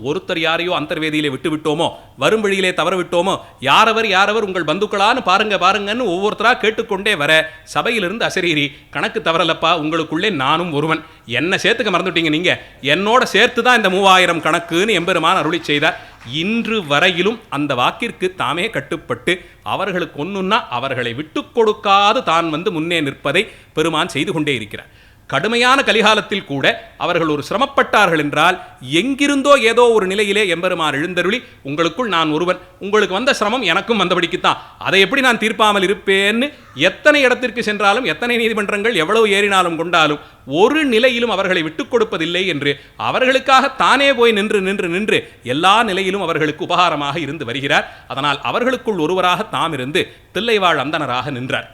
ஒருத்தர் யாரையோ அந்தர்வேதியிலே விட்டு விட்டோமோ, வரும் வழியிலே தவற விட்டோமோ, யாரவர் உங்கள் பந்துக்களான்னு பாருங்கன்னு ஒவ்வொருத்தராக கேட்டுக்கொண்டே வர சபையிலிருந்து அசரீரி, கணக்கு தவறலப்பா, உங்களுக்குள்ளே நானும் ஒருவன், என்ன சேர்த்துக்க மறந்துட்டீங்க, நீங்க என்னோட சேர்த்து தான் இந்த 3000 கணக்குன்னு எம்பெருமான் அருளி செய்தார். இன்று வரையிலும் அந்த வாக்கிற்கு தாமே கட்டுப்பட்டு அவர்களுக்கு ஒன்றுன்னா அவர்களை விட்டு கொடுக்காது தான் வந்து முன்னே நிற்பதை பெருமான் செய்து கொண்டே இருக்கிறார். கடுமையான கலிகாலத்தில் கூட அவர்கள் ஒரு சிரமப்பட்டார்கள் என்றால் எங்கிருந்தோ ஏதோ ஒரு நிலையிலே எம்பெருமான் எழுந்தருளி, உங்களுக்குள் நான் ஒருவன், உங்களுக்கு வந்த சிரமம் எனக்கும் வந்தபடிக்குத்தான், அதை எப்படி நான் தீர்ப்பாமல் இருப்பேன்னு எத்தனை இடத்திற்கு சென்றாலும், எத்தனை நீதிமன்றங்கள் எவ்வளவு ஏறினாலும் கொண்டாலும் ஒரு நிலையிலும் அவர்களை விட்டுக் கொடுப்பதில்லை என்று அவர்களுக்காக தானே போய் நின்று எல்லா நிலையிலும் அவர்களுக்கு உபகாரமாக இருந்து வருகிறார். அதனால் அவர்களுக்குள் ஒருவராக தாம் இருந்து தில்லைவாழ் அந்தனராக நின்றார்.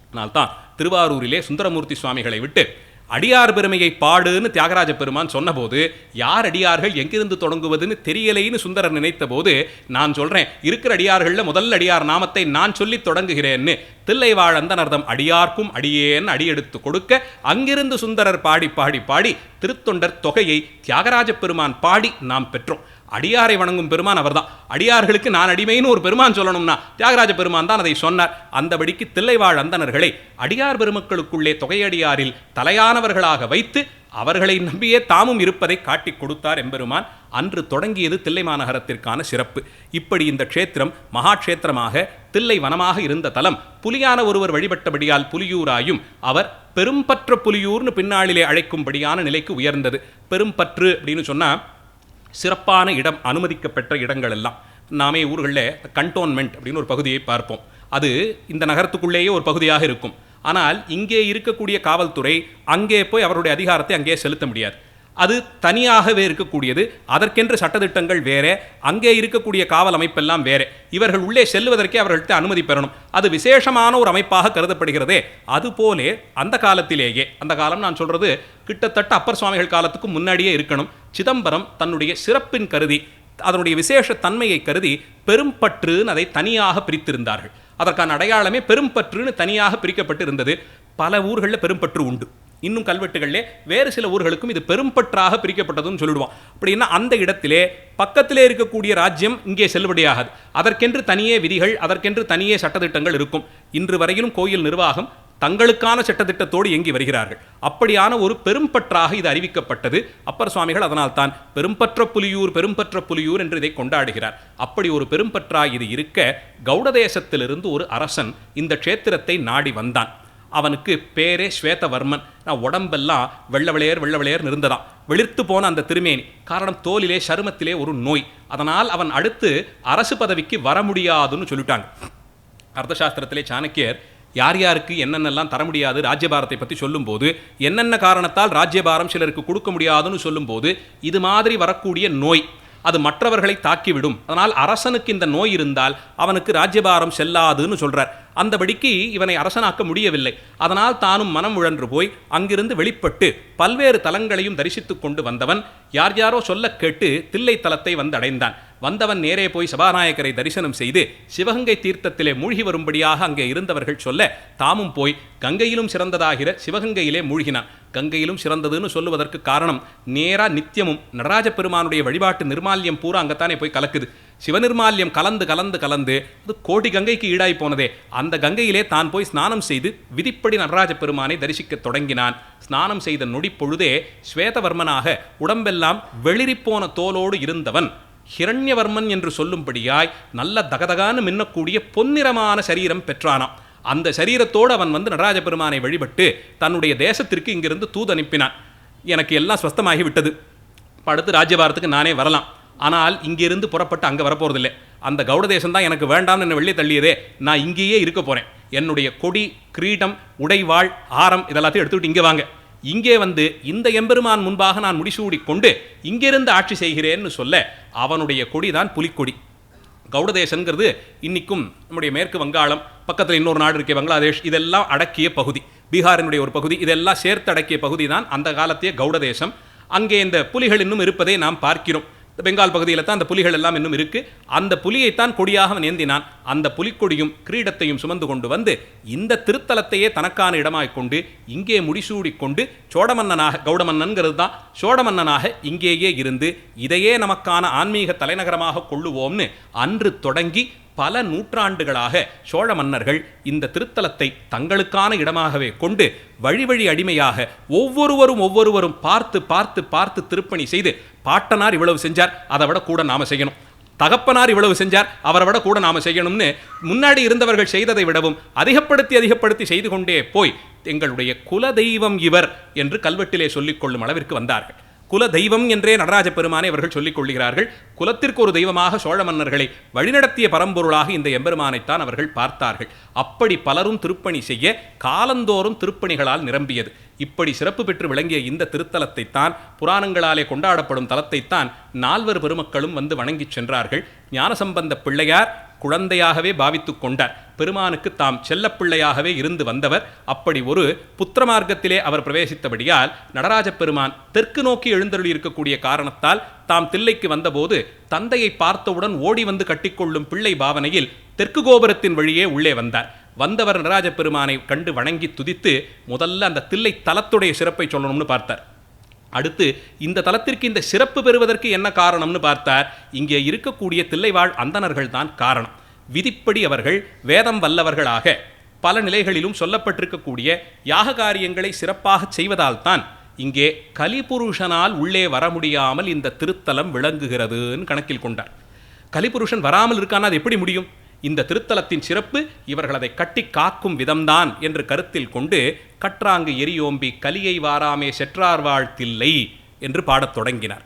அதனால்தான் திருவாரூரிலே சுந்தரமூர்த்தி சுவாமிகளை விட்டு அடியார் பெருமையை பாடுன்னு தியாகராஜ பெருமான் சொன்னபோது, யார் அடியார்கள் எங்கிருந்து தொடங்குவதுன்னு தெரியலைன்னு சுந்தரர் நினைத்த போது, நான் சொல்றேன் இருக்கிற அடியார்களில் முதல் அடியார் நாமத்தை நான் சொல்லி தொடங்குகிறேன்னு தில்லைவாழ் அந்தனர்தம் அடியார்க்கும் அடியேன்னு அடியெடுத்து கொடுக்க, அங்கிருந்து சுந்தரர் பாடி பாடி பாடி திருத்தொண்டர் தொகையை தியாகராஜ பெருமான் பாடி நாம் பெற்றோம். அடியாரை வணங்கும் பெருமான் அவர்தான். அடியார்களுக்கு நான் அடிமைன்னு ஒரு பெருமான் சொல்லணும்னா தியாகராஜ பெருமான் தான் அதை சொன்னார். அந்தபடிக்கு தில்லைவாழ் அந்தணர்களை அடியார் பெருமக்களுக்குள்ளே தொகையடியாரில் தலையானவர்களாக வைத்து அவர்களை நம்பியே தாமும் இருப்பதை காட்டிக் கொடுத்தார் எம்பெருமான். அன்று தொடங்கியது தில்லை மாநகரத்திற்கான சிறப்பு. இப்படி இந்த க்ஷேத்திரம் மகாக்ஷேத்திரமாக தில்லை வனமாக இருந்த தலம் புலியான ஒருவர் வழிபட்டபடியால் புலியூராயும் அவர் பெரும்பற்ற புலியூர்னு பின்னாளிலே அழைக்கும்படியான நிலைக்கு உயர்ந்தது. பெரும்பற்று அப்படின்னு சொன்னால் சிறப்பான இடம், அனுமதிக்கப்பெற்ற இடங்கள் எல்லாம். நாமே ஊர்களில் கண்டோன்மெண்ட் அப்படின்னு ஒரு பகுதியை பார்ப்போம். அது இந்த நகரத்துக்குள்ளேயே ஒரு பகுதியாக இருக்கும். ஆனால் இங்கே இருக்கக்கூடிய காவல்துறை அங்கே போய் அவருடைய அதிகாரத்தை அங்கே செலுத்த முடியாது. அது தனியாகவே இருக்கக்கூடியது. அதற்கென்று சட்டத்திட்டங்கள் வேறே, அங்கே இருக்கக்கூடிய காவல் அமைப்பெல்லாம் வேறே. இவர்கள் உள்ளே செல்வதற்கே அவர்கள்ட்ட அனுமதி பெறணும். அது விசேஷமான ஒரு அமைப்பாக கருதப்படுகிறதே. அதுபோலே அந்த காலத்திலேயே, அந்த காலம் நான் சொல்றது கிட்டத்தட்ட அப்பர் சுவாமிகள் காலத்துக்கு முன்னாடியே இருக்கணும், சிதம்பரம் தன்னுடைய சிறப்பின் கருதி, அதனுடைய விசேஷ தன்மையை கருதி பெரும்பற்றுன்னு அதை தனியாக பிரித்திருந்தார்கள். அதற்கான அடையாளமே பெரும்பற்றுன்னு தனியாக பிரிக்கப்பட்டு இருந்தது. பல ஊர்களில் பெரும்பற்று உண்டு. இன்னும் கல்வெட்டுகளிலே வேறு சில ஊர்களுக்கும் இது பெரும்பற்றாக பிரிக்கப்பட்டதுன்னு சொல்லிடுவோம். அப்படின்னா அந்த இடத்திலே பக்கத்திலே இருக்கக்கூடிய ராஜ்யம் இங்கே செல்லுபடியாகாது. அதற்கென்று தனியே விதிகள், அதற்கென்று தனியே சட்டத்திட்டங்கள் இருக்கும். இன்று வரையிலும் கோயில் நிர்வாகம் தங்களுக்கான சட்டத்திட்டத்தோடு இயங்கி வருகிறார்கள். அப்படியான ஒரு பெரும்பற்றாக இது அறிவிக்கப்பட்டது. அப்பர் சுவாமிகள் அதனால் தான் பெரும்பற்ற புலியூர் என்று இதை கொண்டாடுகிறார். அப்படி ஒரு பெரும்பற்றாய் இது இருக்க, கௌடதேசத்திலிருந்து ஒரு அரசன் இந்த க்ஷேத்திரத்தை நாடி வந்தான். அவனுக்கு பேரே ஸ்வேதவர்மன். உடம்பெல்லாம் வெள்ளவளையர் இருந்ததாம். வெளிர்த்து போன அந்த திருமேனி காரணம் தோலிலே சருமத்திலே ஒரு நோய். அதனால் அவன் அடுத்து அரசு பதவிக்கு வர முடியாதுன்னு சொல்லிட்டாங்க. அர்த்தசாஸ்திரத்திலே சாணக்கியர் யார் யாருக்கு என்னென்னலாம் தர முடியாது ராஜ்யபாரத்தை பற்றி சொல்லும்போது, என்னென்ன காரணத்தால் ராஜ்யபாரம் சிலருக்கு கொடுக்க முடியாதுன்னு சொல்லும்போது, இது மாதிரி வரக்கூடிய நோய் அது மற்றவர்களை தாக்கிவிடும். அதனால் அரசனுக்கு இந்த நோய் இருந்தால் அவனுக்கு ராஜ்யபாரம் செல்லாதுன்னு சொல்றார். அந்தபடிக்கு இவனை அரசனாக்க முடியவில்லை. அதனால் தானும் மனம் உழன்று போய் அங்கிருந்து வெளிப்பட்டு பல்வேறு தலங்களையும் தரிசித்துக் கொண்டு வந்தவன் யாரோ சொல்ல கேட்டு தில்லை தலத்தை வந்தடைந்தான். வந்தவன் நேரே போய் சபாநாயகரை தரிசனம் செய்து சிவகங்கை தீர்த்தத்திலே மூழ்கி வரும்படியாக அங்கே இருந்தவர்கள் சொல்ல தாமும் போய் கங்கையிலும் சிறந்ததாகிற சிவகங்கையிலே மூழ்கினான். கங்கையிலும் சிறந்ததுன்னு சொல்லுவதற்கு காரணம், நேராக நித்தியமும் நடராஜ பெருமானுடைய வழிபாட்டு நிர்மால்யம் பூரா அங்கத்தானே போய் கலக்குது. சிவநிர்மால்யம் கலந்து கலந்து கலந்து அது கோடி கங்கைக்கு ஈடாய் போனதே. அந்த கங்கையிலே தான் போய் ஸ்நானம் செய்து விதிப்படி நடராஜ பெருமானை தரிசிக்க தொடங்கினான். ஸ்நானம் செய்த நொடி பொழுதே ஸ்வேதவர்மனாக உடம்பெல்லாம் வெளிரிப்போன தோலோடு இருந்தவன் ஹிரண்யவர்மன் என்று சொல்லும்படியாய் நல்ல தகதகான்னு மின்னக்கூடிய பொன்னிறமான சரீரம் பெற்றானாம். அந்த சரீரத்தோடு அவன் வந்து நடராஜ பெருமானை வழிபட்டு தன்னுடைய தேசத்திற்கு இங்கிருந்து தூது அனுப்பினான். எனக்கு எல்லாம் ஸ்வஸ்தமாகி விட்டது, அடுத்து ராஜ்யபாரத்துக்கு நானே வரலாம். ஆனால் இங்கிருந்து புறப்பட்டு அங்கே வரப்போறதில்லை. அந்த கௌட தேசம் தான் எனக்கு வேண்டாம்னு என்னை வெளியே தள்ளியதே. நான் இங்கேயே இருக்க போகிறேன். என்னுடைய கொடி, கிரீடம், உடைவாள், ஆரம் இதெல்லாத்தையும் எடுத்துக்கிட்டு இங்கே வாங்க. இங்கே வந்து இந்த எம்பெருமான் முன்பாக நான் முடிசூடிக் கொண்டு இங்கிருந்து ஆட்சி செய்கிறேன்னு சொல்ல அவனுடைய கொடிதான் புலிக்கொடி. கௌடதேசங்கிறது இன்னைக்கும் நம்முடைய மேற்கு வங்காளம் பக்கத்தில் இன்னொரு நாடு இருக்கே பங்களாதேஷ், இதெல்லாம் அடக்கிய பகுதி, பீகாரினுடைய ஒரு பகுதி, இதெல்லாம் சேர்த்து அடக்கிய பகுதி தான் அந்த காலத்திய கௌடதேசம். அங்கே இந்த புலிகள் இன்னும் இருப்பதை நாம் பார்க்கிறோம். பெங்கால் பகுதியில் தான் அந்த புலிகள் எல்லாம் இன்னும் இருக்கு. அந்த புலியைத்தான் கொடியாக அவன் ஏந்தினான். அந்த புலிக்கொடியும் கிரீடத்தையும் சுமந்து கொண்டு வந்து இந்த திருத்தலத்தையே தனக்கான இடமாய் கொண்டு இங்கே முடிசூடிக் கொண்டு சோழமன்னனாக, கௌடமன்னன்கிறது தான் சோழமன்னனாக இங்கேயே இருந்து இதையே நமக்கான ஆன்மீக தலைநகரமாக கொள்ளுவோம்னு அன்று தொடங்கி பல நூற்றாண்டுகளாக சோழ மன்னர்கள் இந்த திருத்தலத்தை தங்களுக்கான இடமாகவே கொண்டு வழி வழி அடிமையாக ஒவ்வொருவரும் பார்த்து பார்த்து பார்த்து திருப்பணி செய்து, பாட்டனார் இவ்வளவு செஞ்சார், அதை விட கூட நாம செய்யணும், தகப்பனார் இவ்வளவு செஞ்சார், அவரை விட கூட நாம செய்யணும்னு முன்னாடி இருந்தவர்கள் செய்ததை விடவும் அதிகப்படுத்தி செய்து கொண்டே போய் எங்களுடைய குல தெய்வம் இவர் என்று கல்வெட்டிலே சொல்லிக் கொள்ளும் அளவிற்கு வந்தார்கள். குல தெய்வம் என்றே நடராஜ பெருமானை அவர்கள் சொல்லிக் கொள்கிறார்கள். குலத்திற்கு ஒரு தெய்வமாக சோழ மன்னர்களை வழிநடத்திய பரம்பொருளாக இந்த எம்பெருமானைத்தான் அவர்கள் பார்த்தார்கள். அப்படி பலரும் திருப்பணி செய்ய காலந்தோறும் திருப்பணிகளால் நிரம்பியது. இப்படி சிறப்பு பெற்று விளங்கிய இந்த திருத்தலத்தை தான், புராணங்களாலே கொண்டாடப்படும் தலத்தைத்தான் நால்வர் பெருமக்களும் வந்து வணங்கிச் சென்றார்கள். ஞானசம்பந்த பிள்ளையார் குழந்தையாகவே பாவித்து கொண்டார். பெருமானுக்கு தாம் செல்லப்பிள்ளையாகவே இருந்து வந்தவர். அப்படி ஒரு புத்திர மார்க்கத்திலே அவர் பிரவேசித்தபடியால் நடராஜ பெருமான் தெற்கு நோக்கி எழுந்தருளி இருக்கக்கூடிய காரணத்தால் தாம் தில்லைக்கு வந்தபோது தந்தையை பார்த்தவுடன் ஓடி வந்து கட்டிக்கொள்ளும் பிள்ளை பாவனையில் தெற்கு கோபுரத்தின் வழியே உள்ளே வந்தார். வந்தவர் நடராஜ பெருமானை கண்டு வணங்கி துதித்து முதல்ல அந்த தில்லை தலத்துடைய சிறப்பை சொல்லணும்னு பார்த்தார். அடுத்து இந்த தலத்திற்கு இந்த சிறப்பு பெறுவதற்கு என்ன காரணம்னு பார்த்தார். இங்கே இருக்கக்கூடிய தில்லைவாழ் அந்தணர்கள் தான் காரணம். விதிப்படி அவர்கள் வேதம் வல்லவர்களாக பல நிலைகளிலும் சொல்லப்பட்டிருக்கக்கூடிய யாக காரியங்களை சிறப்பாக செய்வதால் தான் இங்கே கலிபுருஷனால் உள்ளே வர முடியாமல் இந்த திருத்தலம் விளங்குகிறதுன்னு கணக்கில் கொண்டார். கலிபுருஷன் வராமல் இருக்கான அது எப்படி முடியும்? இந்த திருத்தலத்தின் சிறப்பு இவர்கள் அதை கட்டி காக்கும் விதம்தான் என்று கருத்தில் கொண்டு கற்றாங்கு எரியோம்பி கலியை வாராமே செற்றார் வாழ்த்தில்லை என்று பாடத் தொடங்கினார்.